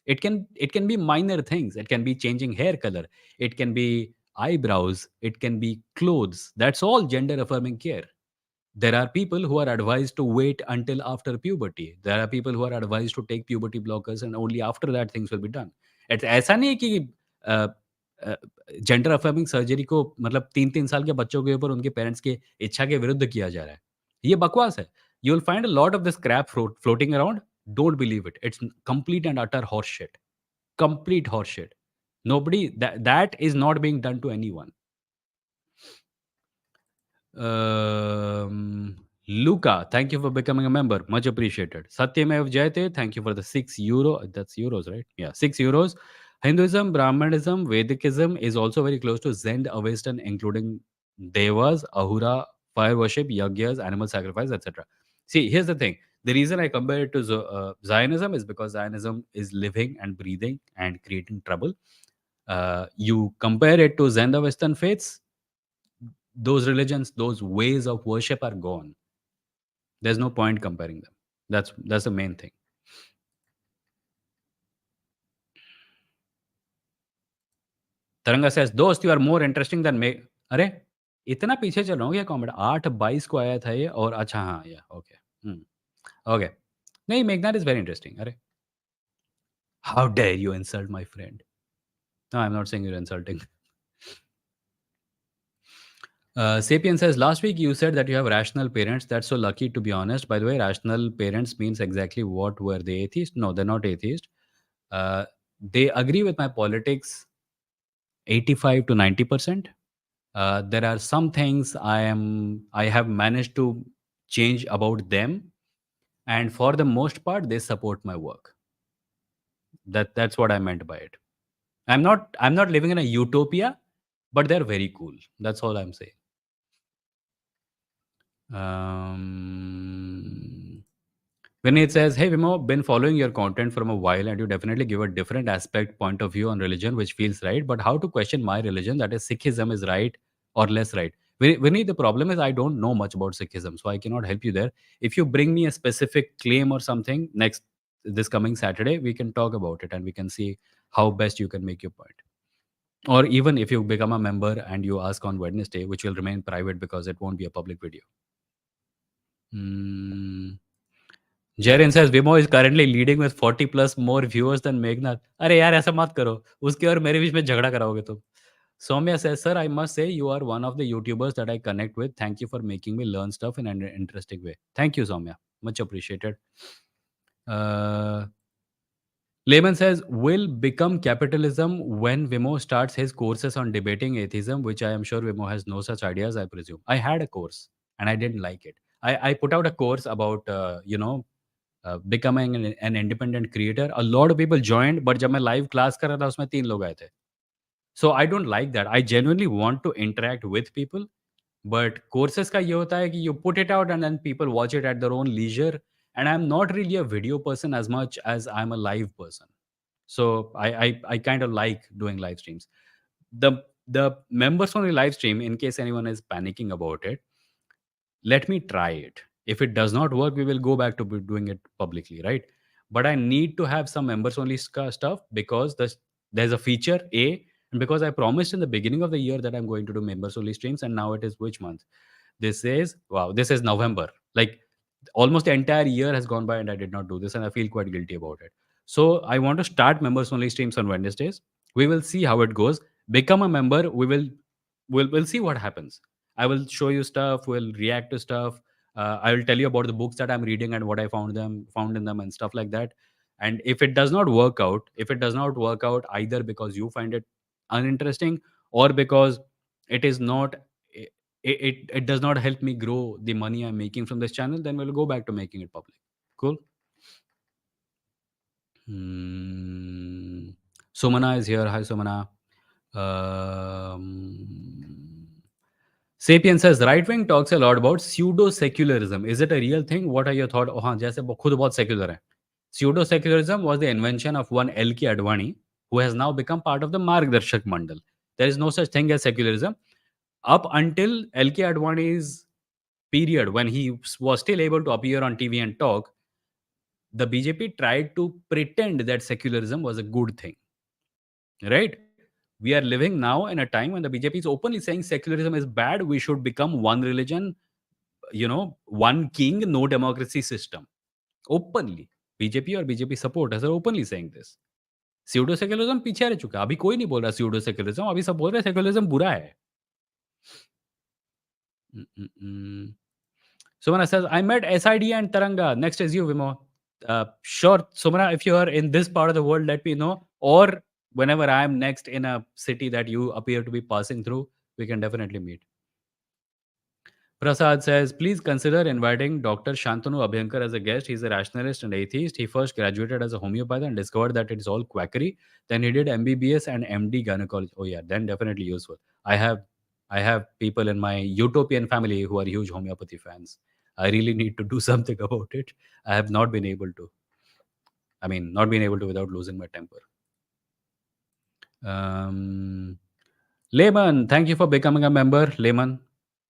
It can be minor things. It can be changing hair color. It can be eyebrows. It can be clothes. That's all gender affirming care. There are people who are advised to wait until after puberty. There are people who are advised to take puberty blockers, and only after that things will be done. ऐसा नहीं है कि gender affirming surgery को मतलब 3-3 साल के बच्चों के ऊपर उनके पेरेंट्स की इच्छा के विरुद्ध किया जा रहा है. ये बकवास है. You will find a lot of this crap floating around. Don't believe it. It's complete and utter horseshit. Complete horseshit. That is not being done to anyone. Luca, thank you for becoming a member. Much appreciated. Satyamev Jayate, thank you for the €6. That's euros, right? Yeah, €6. Hinduism, Brahmanism, Vedikism is also very close to Zen, Avestan, including Devas, Ahura, fire worship, Yagyas, animal sacrifice, etc. See, here's the thing. The reason I compare it to Zionism is because Zionism is living and breathing and creating trouble. You compare it to Zen, Western faiths, those religions, those ways of worship are gone. There's no point comparing them. That's the main thing. Taranga says, "दोस्त, you are more interesting than me." अरे! इतना पीछे चल रहा हूँ क्या comment? 8:22 को आया था ये और अच्छा हाँ, या ओके। Hmm, okay. नहीं, मेघनाथ इज़ वेरी इंटरेस्टिंग। अरे! How dare you insult my friend? No, I am not saying you're insulting. Sapien says, last week you said that you have rational parents. That's so lucky, to be honest. By the way, rational parents means exactly what? Were they atheist? No, they're not atheist. Uh, they agree with my politics 85 to 90%. There are some things I have managed to change about them, and for the most part, they support my work. That's what I meant by it. I'm not living in a utopia, but they're very cool. That's all I'm saying. Um, When it says, "Hey Vimo, been following your content from a while, and you definitely give a different aspect point of view on religion, which feels right. But how to question my religion, that is Sikhism, is right or less right?" Vinny, the problem is I don't know much about Sikhism, so I cannot help you there. If you bring me a specific claim or something next this coming Saturday, we can talk about it and we can see how best you can make your point. Or even if you become a member and you ask on Wednesday, which will remain private because it won't be a public video. Hmm. Jaren says Vimo is currently leading with 40 plus more viewers than Meghnad. अरे यार ऐसा मत करो, उसके और मेरे बीच में झगड़ा कराओगे तुम. Soumya says, sir, I must say you are one of the YouTubers that I connect with. Thank you for making me learn stuff in an interesting way. Thank you, Soumya. Much appreciated. Uh, Lehman says, will become capitalism when Vimo starts his courses on debating atheism, which I am sure Vimo has no such ideas, I presume. I had a course and I didn't like it. I put out a course about, becoming an independent creator. A lot of people joined, but जब मैं live class कर रहा था उसमें 3 लोग आए थे. So I don't like that. I genuinely want to interact with people, but courses का ये होता है कि you put it out and then people watch it at their own leisure. And I'm not really a video person as much as I'm a live person. So I kind of like doing live streams. The members only live stream, in case anyone is panicking about it, let me try it. If it does not work, we will go back to doing it publicly, right? But I need to have some members only stuff because there's a feature A, and because I promised in the beginning of the year that I'm going to do members only streams, and now it is which month? This is wow, this is November. Like almost the entire year has gone by and I did not do this, and I feel quite guilty about it. So I want to start members only streams on Wednesdays. We will see how it goes. Become a member. We'll see what happens. I will show you stuff. We'll react to stuff. I will tell you about the books that I'm reading and what I found in them and stuff like that. And if it does not work out, if it does not work out either because you find it uninteresting or because it is not it does not help me grow the money I'm making from this channel, then we'll go back to making it public. Cool. Hmm. Sumana is here. Hi, Sumana. Um, Sapien says right wing talks a lot about pseudo secularism. Is it a real thing? What are your thoughts? Oh, हाँ, जैसे वो खुद बहुत secular है. Pseudo secularism was the invention of one L.K. Advani, who has now become part of the Margdarshak Mandal. There is no such thing as secularism. Up until L.K. Advani's period, when he was still able to appear on TV and talk, the BJP tried to pretend that secularism was a good thing, right? We are living now in a time when the BJP is openly saying secularism is bad. We should become one religion, one king, no democracy system. Openly. BJP और BJP supporters are openly saying this. Pseudo secularism पीछे रह चुका है. अभी कोई नहीं बोल रहा स्यूडो सेक्युलरिज्म. अभी सब बोल रहे हैं सेक्युलरिज्म बुरा है. Mm, mm, mm. Sumana says, I met SID and Taranga. Next is you, Vimo. Sure, Sumana, if you are in this part of the world, let me know. Or whenever I am next in a city that you appear to be passing through, we can definitely meet. Prasad says, please consider inviting Dr. Shantanu Abhyankar as a guest. He's a rationalist and atheist. He first graduated as a homeopath and discovered that it's all quackery. Then he did MBBS and MD gynecology. Oh yeah, then definitely useful. I have I have people in my utopian family who are huge homeopathy fans. I really need to do something about it. I have not been able to. I mean, not been able to without losing my temper. Um, Lehman, thank you for becoming a member, Lehman.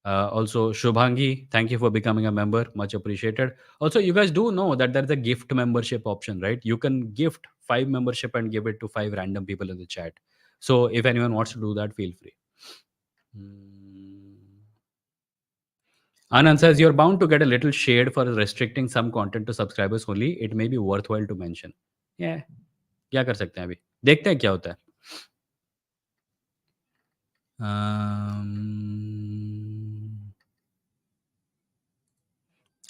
Also, Shubhangi, thank you for becoming a member. Much appreciated. Also, you guys do know that there's a gift membership option, right? You can gift 5 membership and give it to 5 random people in the chat. So, if anyone wants to do that, feel free. Hmm. Anand says you're bound to get a little shade for restricting some content to subscribers only. It may be worthwhile to mention. Yeah, क्या कर सकते हैं अभी देखते हैं क्या होता है. um,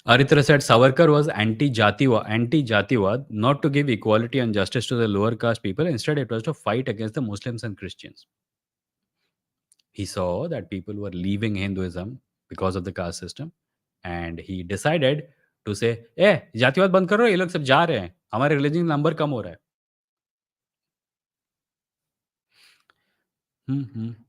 Aritra said Savarkar was anti-Jatiwad, not to give equality and justice to the lower caste people. Instead, it was to fight against the Muslims and Christians. He saw that people were leaving Hinduism because of the caste system, and he decided to say, "Eh, जातिवाद बंद करो, ये लोग सब जा रहे हैं, हमारे रिलीजन नंबर कम हो रहा है."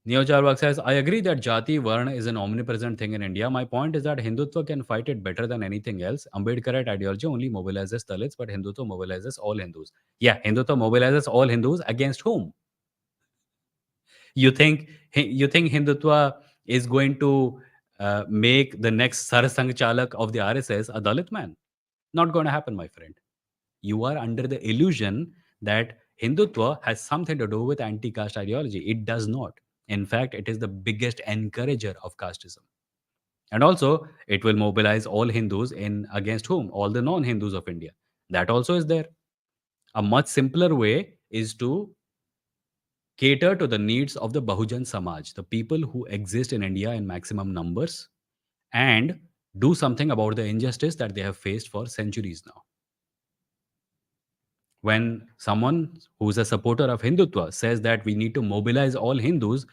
Neo Charvak says, I agree that Jati Varna is an omnipresent thing in India. My point is that Hindutva can fight it better than anything else. Ambedkarite ideology only mobilizes Dalits, but Hindutva mobilizes all Hindus. Yeah, Hindutva mobilizes all Hindus against whom? You think Hindutva is going to make the next Sarasang Chalak of the RSS a Dalit man? Not going to happen, my friend. You are under the illusion that Hindutva has something to do with anti caste ideology. It does not. In fact, it is the biggest encourager of casteism. And also, it will mobilize all Hindus in against whom? All the non Hindus of India. That also is there. A much simpler way is to cater to the needs of the Bahujan Samaj, the people who exist in India in maximum numbers, and do something about the injustice that they have faced for centuries now. When someone who's a supporter of Hindutva says that we need to mobilize all Hindus,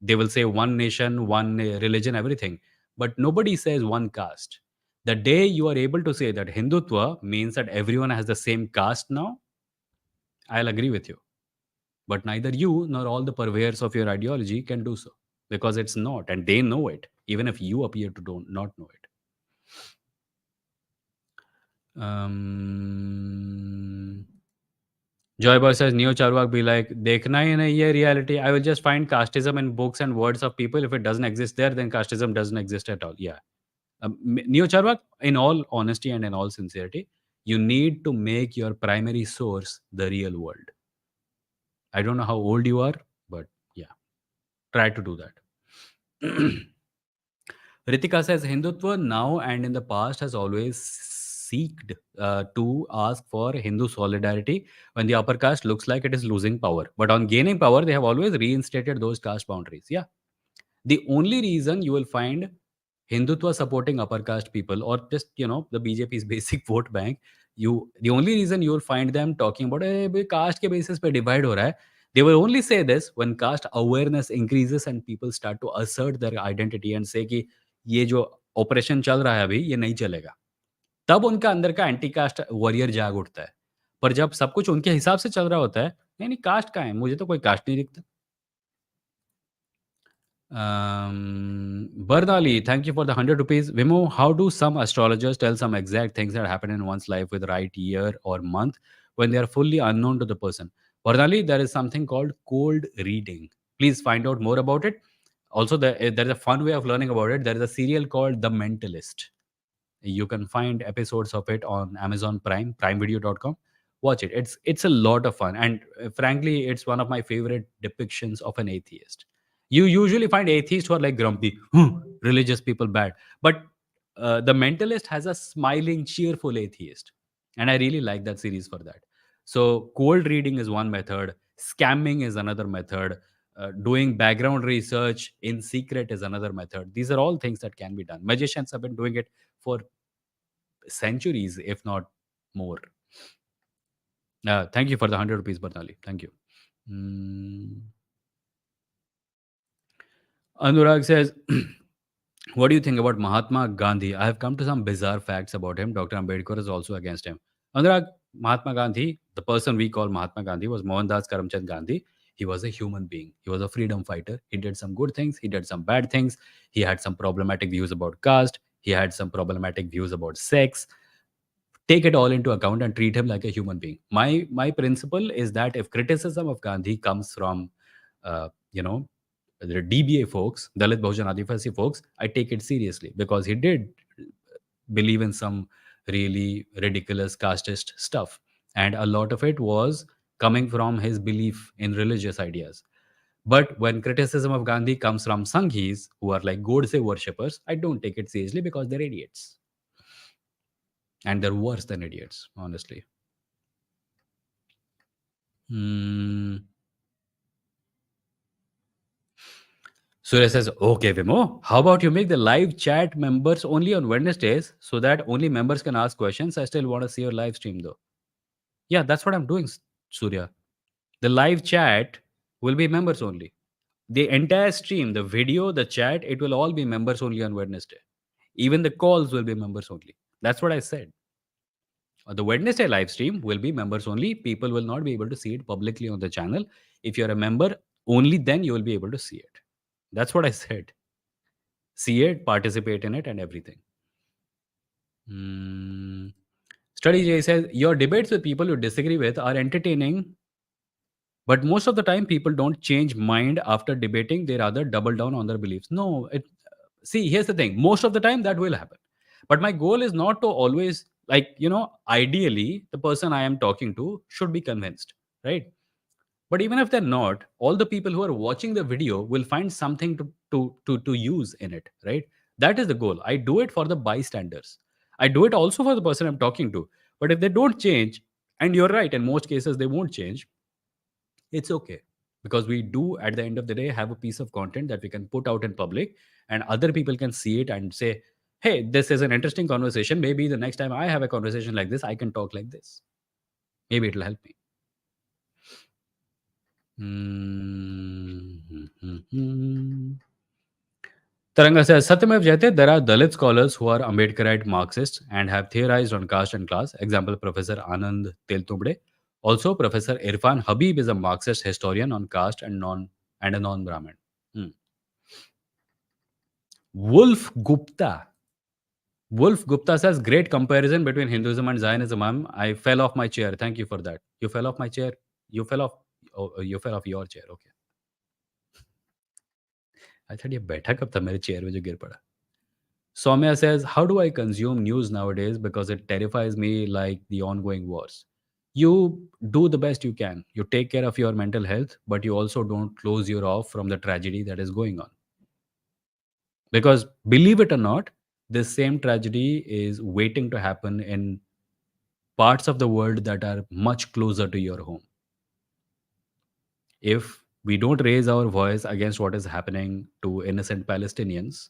they will say one nation, one religion, everything. But nobody says one caste. The day you are able to say that Hindutva means that everyone has the same caste now, I'll agree with you. But neither you nor all the purveyors of your ideology can do so because it's not, and they know it, even if you appear to don't not know it. Joyboy says Neo Charwak be like, Dekhna hi nahi ye reality. I will just find casteism in books and words of people. If it doesn't exist there, then casteism doesn't exist at all. Yeah. Neo Charwak, in all honesty and in all sincerity, you need to make your primary source the real world. I don't know how old you are, but yeah, try to do that. Ritika says Hindutva now and in the past has always seeked to ask for Hindu solidarity when the upper caste looks like it is losing power. But on gaining power, they have always reinstated those caste boundaries. Yeah. The only reason you will find Hindutva supporting upper caste people or just, the BJP's basic vote bank, the only reason you will find them talking about caste ke basis pe divide ho raha hai, they will only say this when caste awareness increases and people start to assert their identity and say कि ये जो operation चल रहा है अभी ये नहीं चलेगा. तब उनका अंदर का एंटी कास्ट वॉरियर जाग उठता है. पर जब सब कुछ उनके हिसाब से चल रहा होता है, नहीं नहीं कास्ट कहाँ है? मुझे तो कोई कास्ट नहीं दिखता. Bardali, thank you for the 100 rupees. Vimoh, how do some astrologers tell some exact things that happen in one's life with right year or month when they are fully unknown to the person? Bardali, there is something called cold reading. Please find out more about it. Also, there's a fun way of learning about it. There is a serial called The Mentalist. You can find episodes of it on Amazon Prime, primevideo.com. Watch it. It's a lot of fun, and frankly, it's one of my favorite depictions of an atheist. You usually find atheists who are like grumpy, religious people bad, but The Mentalist has a smiling, cheerful atheist, and I really like that series for that. So, cold reading is one method. Scamming is another method. Doing background research in secret is another method. These are all things that can be done. Magicians have been doing it for centuries, if not more. Thank you for the 100 rupees, Barnali. Thank you. Mm. Anurag says, what do you think about Mahatma Gandhi? I have come to some bizarre facts about him. Dr. Ambedkar is also against him. Anurag, Mahatma Gandhi, the person we call Mahatma Gandhi, was Mohandas Karamchand Gandhi. He was a human being. He was a freedom fighter. He did some good things. He did some bad things. He had some problematic views about caste. He had some problematic views about sex. Take it all into account and treat him like a human being. My principle is that if criticism of Gandhi comes from, uh, you know, the DBA folks, Dalit Bahujan Adivasi folks, I take it seriously because he did believe in some really ridiculous casteist stuff. And a lot of it was coming from his belief in religious ideas. But when criticism of Gandhi comes from Sanghis, who are like Godse worshippers, I don't take it seriously because they're idiots. And they're worse than idiots, honestly. Hmm. Surya says, okay, Vimoh, how about you make the live chat members only on Wednesdays so that only members can ask questions? I still want to see your live stream though. Yeah, that's what I'm doing, Surya. The live chat will be members only. The entire stream, the video, the chat, it will all be members only on Wednesday. Even the calls will be members only. That's what I said. The Wednesday live stream will be members only. People will not be able to see it publicly on the channel. If you're a member, only then you will be able to see it. That's what I said. See it, participate in it, and everything. Hmm. Study J says your debates with people you disagree with are entertaining, but most of the time people don't change mind after debating. They rather double down on their beliefs. No, it see here's the thing. Most of the time that will happen, but my goal is not to always ideally the person I am talking to should be convinced, right? But even if they're not, all the people who are watching the video will find something to use in it, right? That is the goal. I do it for the bystanders. I do it also for the person I'm talking to. But if they don't change, and you're right, in most cases they won't change, it's okay. Because we do at the end of the day have a piece of content that we can put out in public and other people can see it and say, hey, this is an interesting conversation. Maybe the next time I have a conversation like this, I can talk like this. Maybe it'll help me. Mm-hmm. Taranga says, Satyamev Jayate, there are Dalit scholars who are Ambedkarite Marxists and have theorized on caste and class. Example, Professor Anand Teltumbde. Also, Professor Irfan Habib is a Marxist historian on caste and a non-Brahmin. Hmm. Wolf Gupta. Wolf Gupta says, great comparison between Hinduism and Zionism. I fell off my chair. Thank you for that. You fell off my chair. You fell off. Oh, you fell off your chair. Okay. I thought ये बैठा कब था मेरे chair में जो गिर पड़ा. Soumya says, how do I consume news nowadays because it terrifies me like the ongoing wars? You do the best you can. You take care of your mental health, but you also don't close your off from the tragedy that is going on. Because believe it or not, this same tragedy is waiting to happen in parts of the world that are much closer to your home. If we don't raise our voice against what is happening to innocent Palestinians,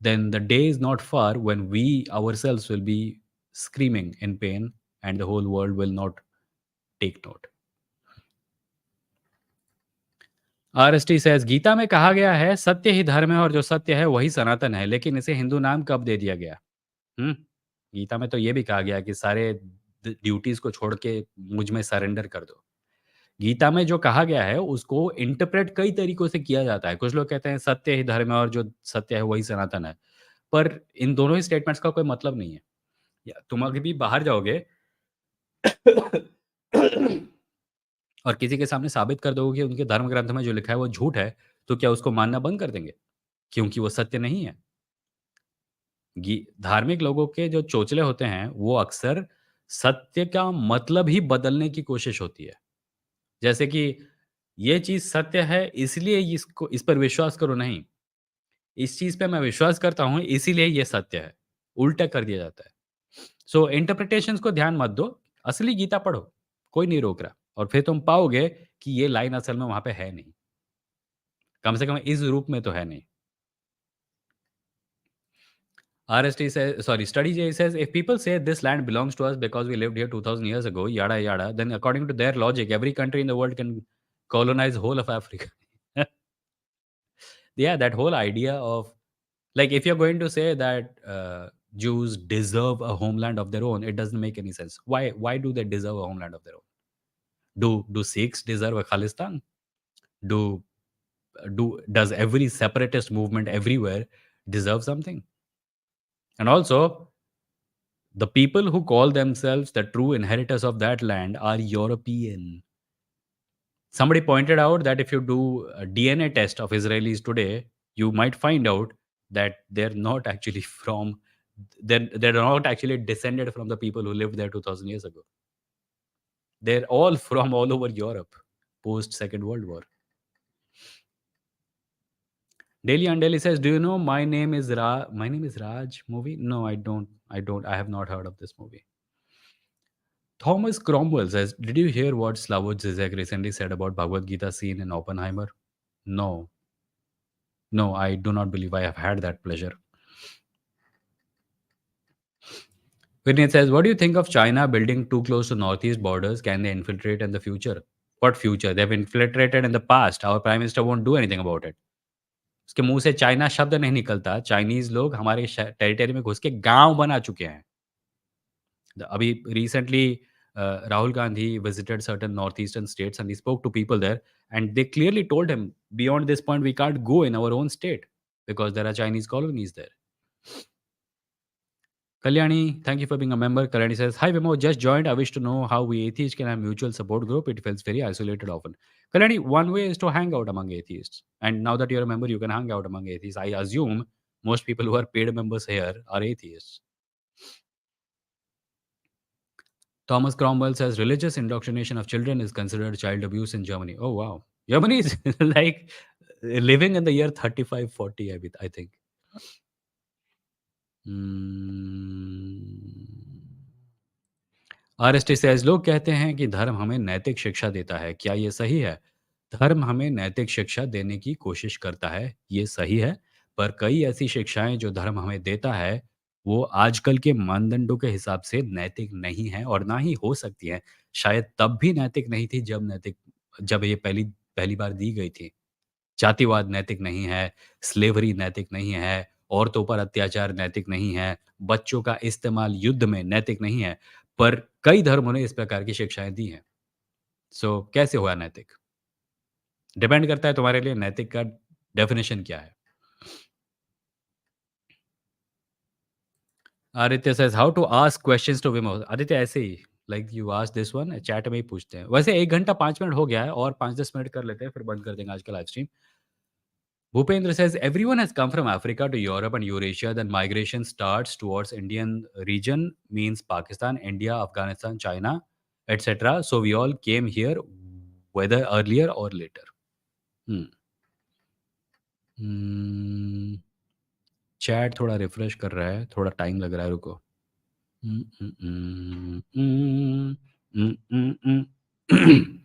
then the day is not far when we ourselves will be screaming in pain and the whole world will not take note. RST says Gita में कहा गया है सत्य ही धर्म है और जो सत्य है वही सनातन है, लेकिन इसे हिंदू नाम कब दे दिया गया? गीता में तो ये भी कहा गया कि सारे ड्यूटीज को छोड़ के मुझ में सरेंडर कर दो. गीता में जो कहा गया है उसको इंटरप्रेट कई तरीकों से किया जाता है. कुछ लोग कहते हैं सत्य ही धर्म है और जो सत्य है वही सनातन है, पर इन दोनों ही स्टेटमेंट्स का कोई मतलब नहीं है. या तुम अगर भी बाहर जाओगे और किसी के सामने साबित कर दोगे कि उनके धर्म ग्रंथ में जो लिखा है वो झूठ है, तो क्या उसको मानना बंद कर देंगे? क्योंकि वो सत्य नहीं है. धार्मिक लोगों के जो चोचले होते हैं, वो अक्सर सत्य का मतलब ही बदलने की कोशिश होती है. जैसे कि ये चीज़ सत्य है इसलिए इसको इस पर विश्वास करो नहीं. इस चीज़ पे मैं विश्वास करता हूँ इसीलिए ये सत्य है. उल्टा कर दिया जाता है. सो इंटरप्रिटेशंस को ध्यान मत दो, असली गीता पढ़ो, कोई नहीं रोक रहा और फिर तुम पाओगे कि ये लाइन असल में वहाँ पे है नहीं. कम से कम इस रूप में तो है नहीं. RST says, sorry, Study J says, if people say this land belongs to us because we lived here 2000 years ago, yada yada, then according to their logic, every country in the world can colonize whole of Africa. Yeah, that whole idea of, like, if you're going to say that Jews deserve a homeland of their own, it doesn't make any sense. Why do they deserve a homeland of their own? Do Sikhs deserve a Khalistan? Do does every separatist movement everywhere deserve something? And also, the people who call themselves the true inheritors of that land are European. Somebody pointed out that if you do a DNA test of Israelis today, you might find out that they're not actually from they're not actually descended from the people who lived there 2000 years ago. They're all from all over Europe post Second World War. Daily Andeli says, "Do you know My Name Is My Name Is Raj movie?" No, I don't. I don't. I have not heard of this movie. Thomas Cromwell says, "Did you hear what Slavoj Zizek recently said about Bhagavad Gita scene in Oppenheimer?" No, no, I do not believe I have had that pleasure. Vinay says, "What do you think of China building too close to northeast borders? Can they infiltrate in the future?" What future? They've infiltrated in the past. Our prime minister won't do anything about it. उसके मुंह से China शब्द नहीं निकलता। Chinese लोग हमारे territory में घुस के गांव बना चुके हैं। अभी recently Rahul Gandhi visited certain northeastern states and he spoke to people there and they clearly told him beyond this point we can't go in our own state because there are Chinese colonies there. Kalyani, thank you for being a member. Kalyani says, "Hi Vimoh, just joined. I wish to know how we atheists can have mutual support group. It feels very isolated often." Kalyani, one way is to hang out among atheists. And now that you're a member, you can hang out among atheists. I assume most people who are paid members here are atheists. Thomas Cromwell says religious indoctrination of children is considered child abuse in Germany. Oh wow. Germany is like living in the year 3540, I think. Hmm. RST says लोग कहते हैं कि धर्म हमें नैतिक शिक्षा देता है। क्या ये सही है? धर्म हमें नैतिक शिक्षा देने की कोशिश करता है, ये सही है। पर कई ऐसी शिक्षाएँ जो धर्म हमें देता है, वो आजकल के मानदंडों के हिसाब से नैतिक नहीं हैं और ना ही हो सकती हैं। शायद तब भी नैतिक नहीं थी जब ये पहली पहली बार दी गई थी। जातिवाद नैतिक नहीं है, स्लेवरी नैतिक नहीं है, औरतों पर अत्याचार नैतिक नहीं है, बच्चों का इस्तेमाल युद्ध में नैतिक नहीं है, पर कई धर्मों ने इस प्रकार की शिक्षाएँ दी हैं। सो कैसे हुआ नैतिक? डिपेंड करता है तुम्हारे लिए नैतिक का डेफिनिशन क्या है? Aditya says how to ask questions to Vimo. Aditya ऐसे ही like you ask this one chat में ही पूछते हैं। वैसे 1 घंटा 5 मिनट हो गया है और 5-10 मिनट कर लेते हैं फिर बंद कर देंगे आज का live stream. Bhupendra says everyone has come from Africa to Europe and Eurasia. Then migration starts towards Indian region means Pakistan, India, Afghanistan, China, etc. So we all came here, whether earlier or later. Hmm. Hmm. Chat थोड़ा refresh कर रहा है, थोड़ा time लग रहा है, रुको। Mm, mm, mm, mm, mm, mm, mm.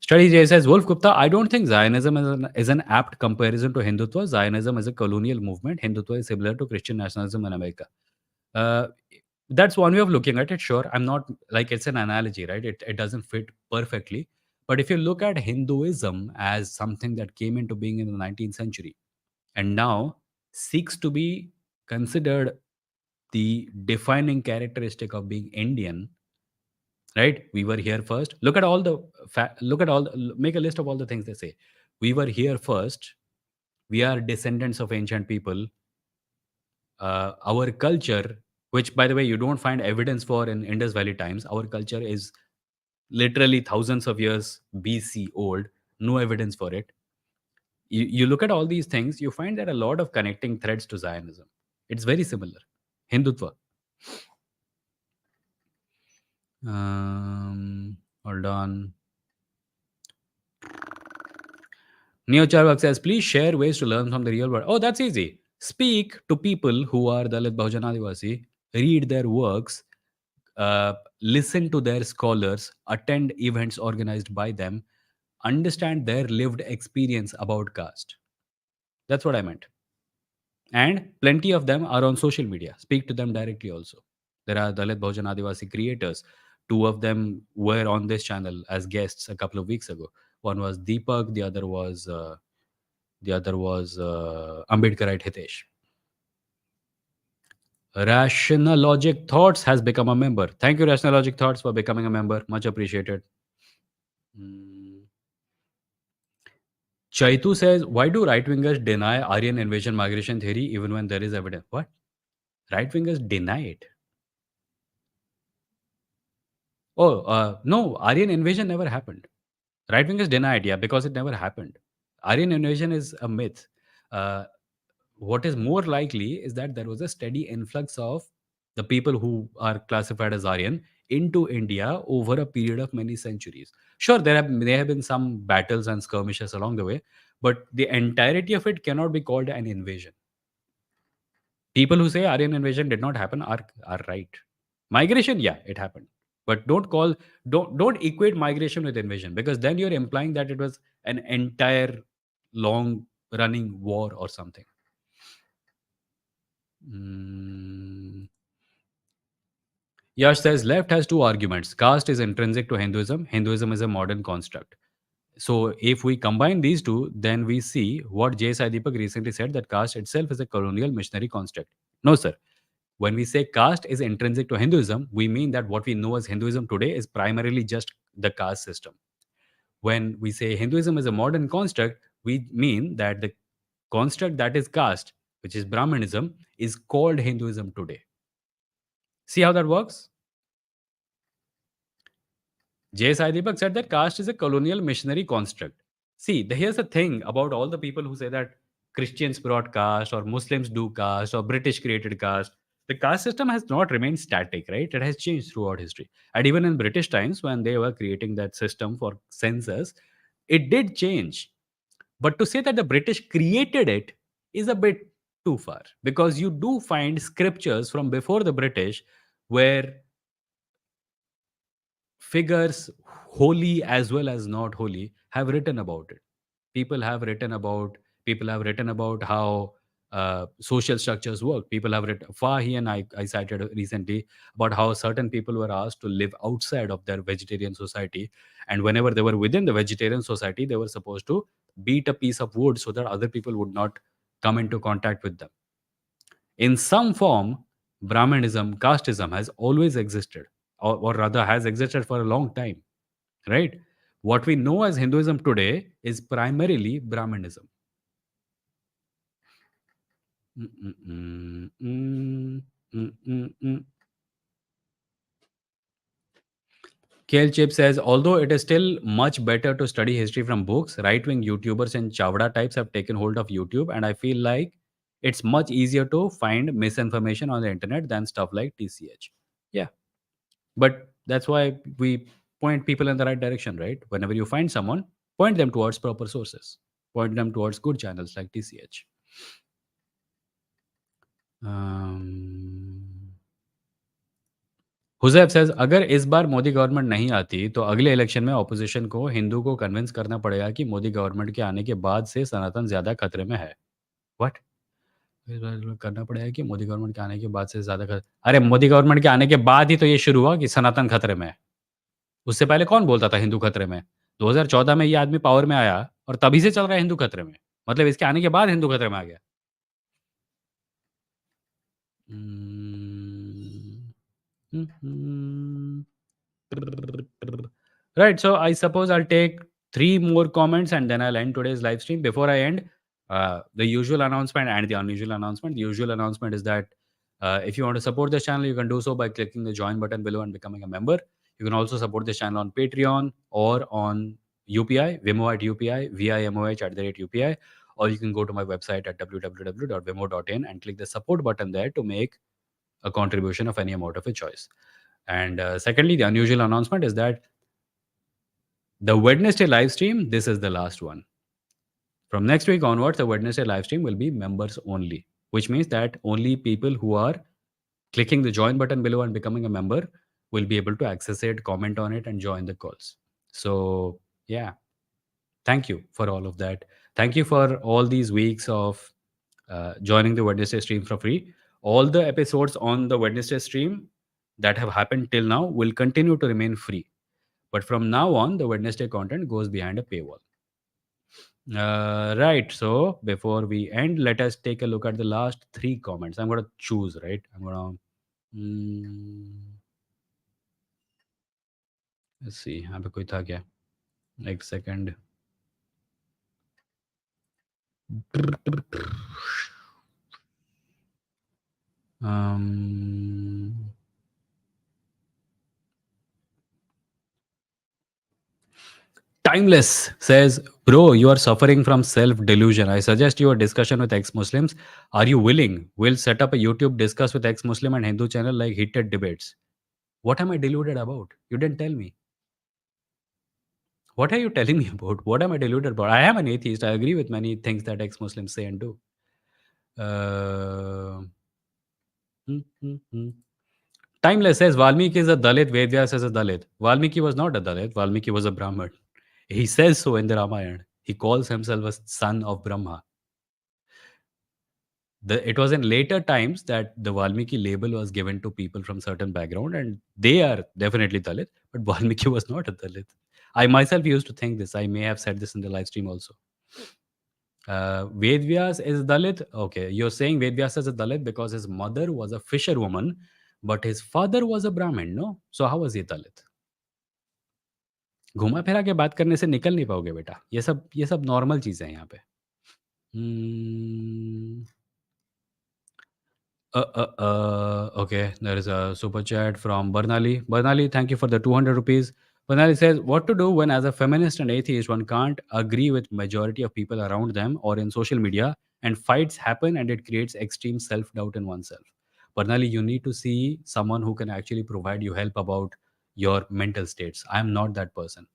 Study J says Wolf Gupta, I don't think Zionism is an apt comparison to Hindutva. Zionism is a colonial movement. Hindutva is similar to Christian nationalism in America. Uh, that's one way of looking at it. Sure, I'm not like it's an analogy, right? It doesn't fit perfectly. But if you look at Hinduism as something that came into being in the 19th century and now seeks to be considered the defining characteristic of being Indian, right? We were here first. Look at all the look at all make a list of all the things they say. We were here first. We are descendants of ancient people. Our culture, which by the way you don't find evidence for in Indus Valley times, our culture is literally thousands of years BC old. No evidence for it. You look at all these things, you find that a lot of connecting threads to Zionism. It's very similar. Hindutva. Hold on. Neo Charvak says, please share ways to learn from the real world. Oh, that's easy. Speak to people who are Dalit Bahujan Adivasi, read their works, listen to their scholars, attend events organized by them, understand their lived experience about caste. That's what I meant. And plenty of them are on social media. Speak to them directly also. There are Dalit Bahujan Adivasi creators. Two of them were on this channel as guests a couple of weeks ago. One was Deepak, the other was Ambedkarite Hitesh. Rational Logic Thoughts has become a member. Thank you, Rational Logic Thoughts, for becoming a member. Much appreciated. Mm. Chaitu says, why do right wingers deny Aryan invasion migration theory even when there is evidence? What? Right wingers deny it? Oh, no, Aryan invasion never happened. Right wingers deny it, yeah, because it never happened. Aryan invasion is a myth. Uh, what is more likely is that there was a steady influx of the people who are classified as Aryan into India over a period of many centuries. Sure, there have been some battles and skirmishes along the way, but the entirety of it cannot be called an invasion. People who say Aryan invasion did not happen are right. Migration, yeah, it happened, but don't equate migration with invasion, because then you're implying that it was an entire long running war or something. Mm. Yash says left has two arguments. Caste is intrinsic to Hinduism. Hinduism is a modern construct. So if we combine these two, then we see what J. Sai Deepak recently said, that caste itself is a colonial missionary construct. No, sir. When we say caste is intrinsic to Hinduism, we mean that what we know as Hinduism today is primarily just the caste system. When we say Hinduism is a modern construct, we mean that the construct that is caste, which is Brahmanism, is called Hinduism today. See how that works? J. Sai Deepak said that caste is a colonial missionary construct. See, here's the thing about all the people who say that Christians brought caste or Muslims do caste or British created caste. The caste system has not remained static, right? It has changed throughout history. And even in British times, when they were creating that system for census, it did change. But to say that the British created it is a bit too far, because you do find scriptures from before the British where figures, holy as well as not holy, have written about it. People have written about how social structures work. People have written, Fahi and I cited recently about how certain people were asked to live outside of their vegetarian society, and whenever they were within the vegetarian society, they were supposed to beat a piece of wood so that other people would not come into contact with them. In some form, Brahmanism, casteism has always existed, or rather has existed for a long time, right? What we know as Hinduism today is primarily Brahmanism. Mm, mm, mm, mm, mm, mm, mm. Kale Chip says, although it is still much better to study history from books, right wing YouTubers and Chavda types have taken hold of YouTube, and I feel like it's much easier to find misinformation on the internet than stuff like TCH. Yeah, but that's why we point people in the right direction, right? Whenever you find someone, point them towards proper sources, point them towards good channels like TCH. हुजैब says, अगर इस बार Modi government नहीं आती तो अगले election में opposition को हिंदू को convince करना पड़ेगा कि मोदी गवर्नमेंट के आने के बाद से सनातन ज्यादा खतरे में है. व्हाट? इस बार करना पड़ेगा कि मोदी गवर्नमेंट के आने के बाद से ज्यादा खतरे. अरे मोदी गवर्नमेंट के आने के बाद ही तो ये शुरू हुआ कि सनातन खतरे में है. उससे पहले कौन बोलता था हिंदू खतरे में? 2014 में ये आदमी पावर में आया और तभी से चल रहा है हिंदू खतरे में. मतलब इसके आने के बाद हिंदू खतरे में आ गया. हम्म, हम्म. Right. So I suppose I'll take three more comments and then I'll end today's live stream. Before I end, the usual announcement and the unusual announcement. The usual announcement is that if you want to support this channel, you can do so by clicking the join button below and becoming a member. You can also support this channel on Patreon or on UPI, Vimoh at UPI, VIMOH at the rate UPI, or you can go to my website at www.vimoh.in and click the support button there to make a contribution of any amount of your choice. And secondly, the unusual announcement is that the Wednesday live stream, this is the last one. From next week onwards, the Wednesday live stream will be members only, which means that only people who are clicking the join button below and becoming a member will be able to access it, comment on it, and join the calls. So, yeah, thank you for all of that. Thank you for all these weeks of joining the Wednesday stream for free. All the episodes on the Wednesday stream that have happened till now will continue to remain free. But from now on, the Wednesday content goes behind a paywall. Right. So before we end, let us take a look at the last three comments. I'm going to choose, right? I'm going to. Let's see. यहाँ पे कोई था क्या? एक second. Um, Timeless says, Bro, you are suffering from self delusion. I suggest you a discussion with ex Muslims. Are you willing? We'll set up a YouTube discuss with ex Muslim and Hindu channel like heated debates. What am I deluded about? You didn't tell me. What are you telling me about? What am I deluded about? I am an atheist. I agree with many things that ex Muslims say and do. Uh, hmm, hmm, hmm. Timeless says Valmiki is a Dalit, Vedyas is a Dalit. Valmiki was not a Dalit, Valmiki was a Brahmin. He says so in the Ramayana. He calls himself a son of Brahma. It was in later times that the Valmiki label was given to people from certain background, and they are definitely Dalit, but Valmiki was not a Dalit. I myself used to think this. I may have said this in the live stream also. Vedvyas is Dalit. Okay, you're saying Vedvyas is a Dalit because his mother was a fisherwoman, but his father was a Brahmin, no? So how was he Dalit? घुमा फिरा के बात करने से निकल नहीं पाओगे बेटा। ये सब नॉर्मल चीज़ें हैं यहाँ पे। Hmm. Okay, there is a super chat from Bernali. Bernali, thank you for the 200 rupees. Bernali says, what to do when as a feminist and atheist one can't agree with majority of people around them or in social media and fights happen and it creates extreme self-doubt in oneself. Bernali, you need to see someone who can actually provide you help about your mental states. I am not that person.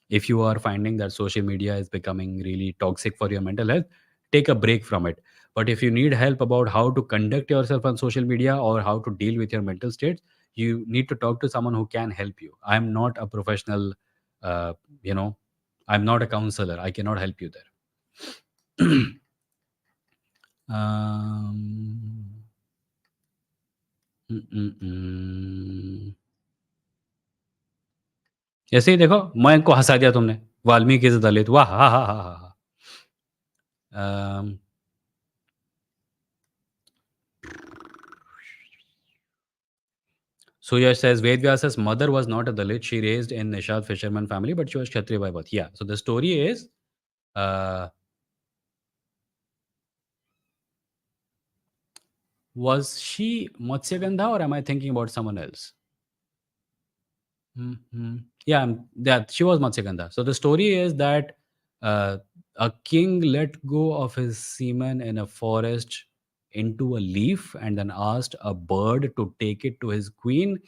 If you are finding that social media is becoming really toxic for your mental health, take a break from it. But if you need help about how to conduct yourself on social media or how to deal with your mental states, you need to talk to someone who can help you. I'm not a professional, uh, you know I'm not a counselor. I cannot help you there. um, mm, mm, mm. ऐसे ही देखो, मैं को हंसा दिया तुमने। Valmiki is दलित, वाह हा हा हा हा। Suyash says Vedvyasa's mother was not a Dalit. She raised in Nishad fisherman family, but she was Kshatriya by birth. Yeah. So the story is, uh, was she Matsyagandha or am I thinking about someone else? Yeah, that she was Matsyagandha. So the story is that uh, a king let go of his semen in a forest into a leaf and then asked a bird to take it to his queen.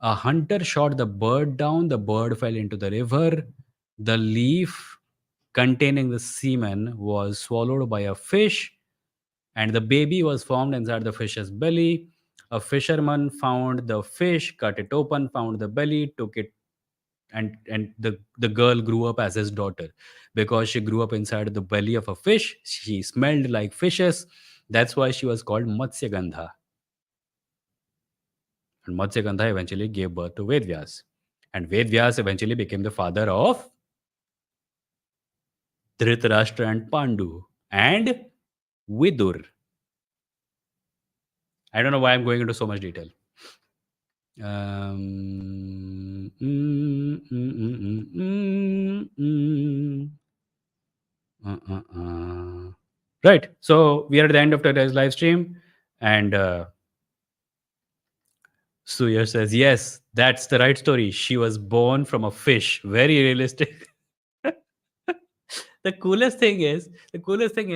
A hunter shot the bird down. The bird fell into the river. The leaf containing the semen was swallowed by a fish, and the baby was formed inside the fish's belly. A fisherman found the fish, cut it open, found the belly, took it, and the girl grew up as his daughter because she grew up inside the belly of a fish. She smelled like fishes. That's why she was called Matsyagandha. And Matsyagandha eventually gave birth to Vedvyas. And Vedvyas eventually became the father of Dhritarashtra and Pandu and Vidur. I don't know why I'm going into so much detail. Um, mm, mm, mm, mm, mm, Right. So we are at the end of today's live stream, and Suya says, "Yes, that's the right story. She was born from a fish. Very realistic." The coolest thing is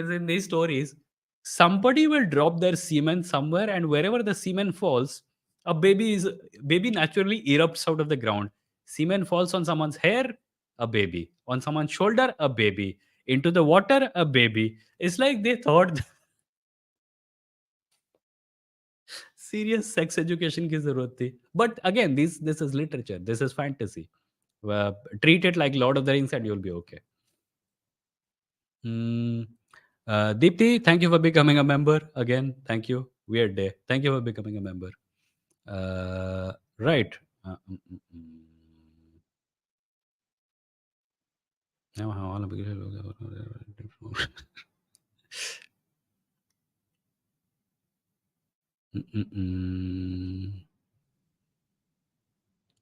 in these stories, somebody will drop their semen somewhere, and wherever the semen falls, a baby naturally erupts out of the ground. Semen falls on someone's hair, a baby. On someone's shoulder, a baby. Into the water, a baby. It's like they thought serious sex education की जरूरत थी. But again, this is literature. This is fantasy. Treat it like Lord of the Rings, and you'll be okay. Hmm. Deepthi, thank you for becoming a member again. Thank you. Weird day. Thank you for becoming a member. Right. Uh, mm, mm, mm. Now, how all Mm, mm, mm.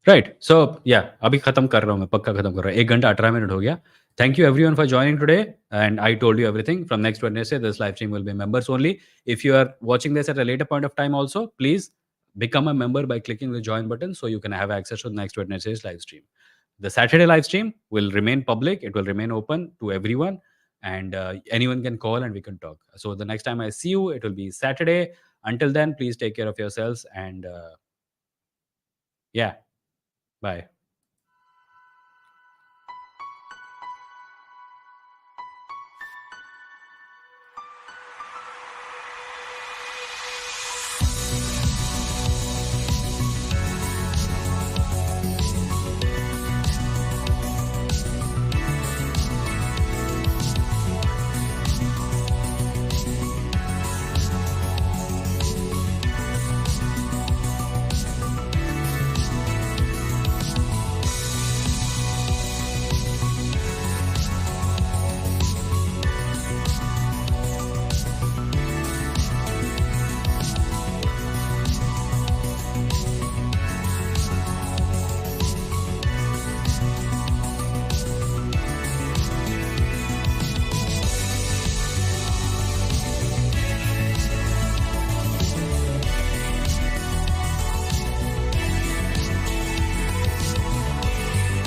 Right so या अभी खत्म कर रहा हूँ मैं पक्का खत्म कर रहा हूँ 1 घंटा 18 मिनट हो गया thank you everyone for joining today and I told you everything from next Wednesday this live stream will be members only if you are watching this at a later point of time also please become a member by clicking the join button so you can have access to the next Wednesday's live stream. the Saturday live stream will remain public. It will remain open to everyone, and anyone can call and we can talk. So the next time I see you, it will be Saturday. Until then, please take care of yourselves, and yeah, bye.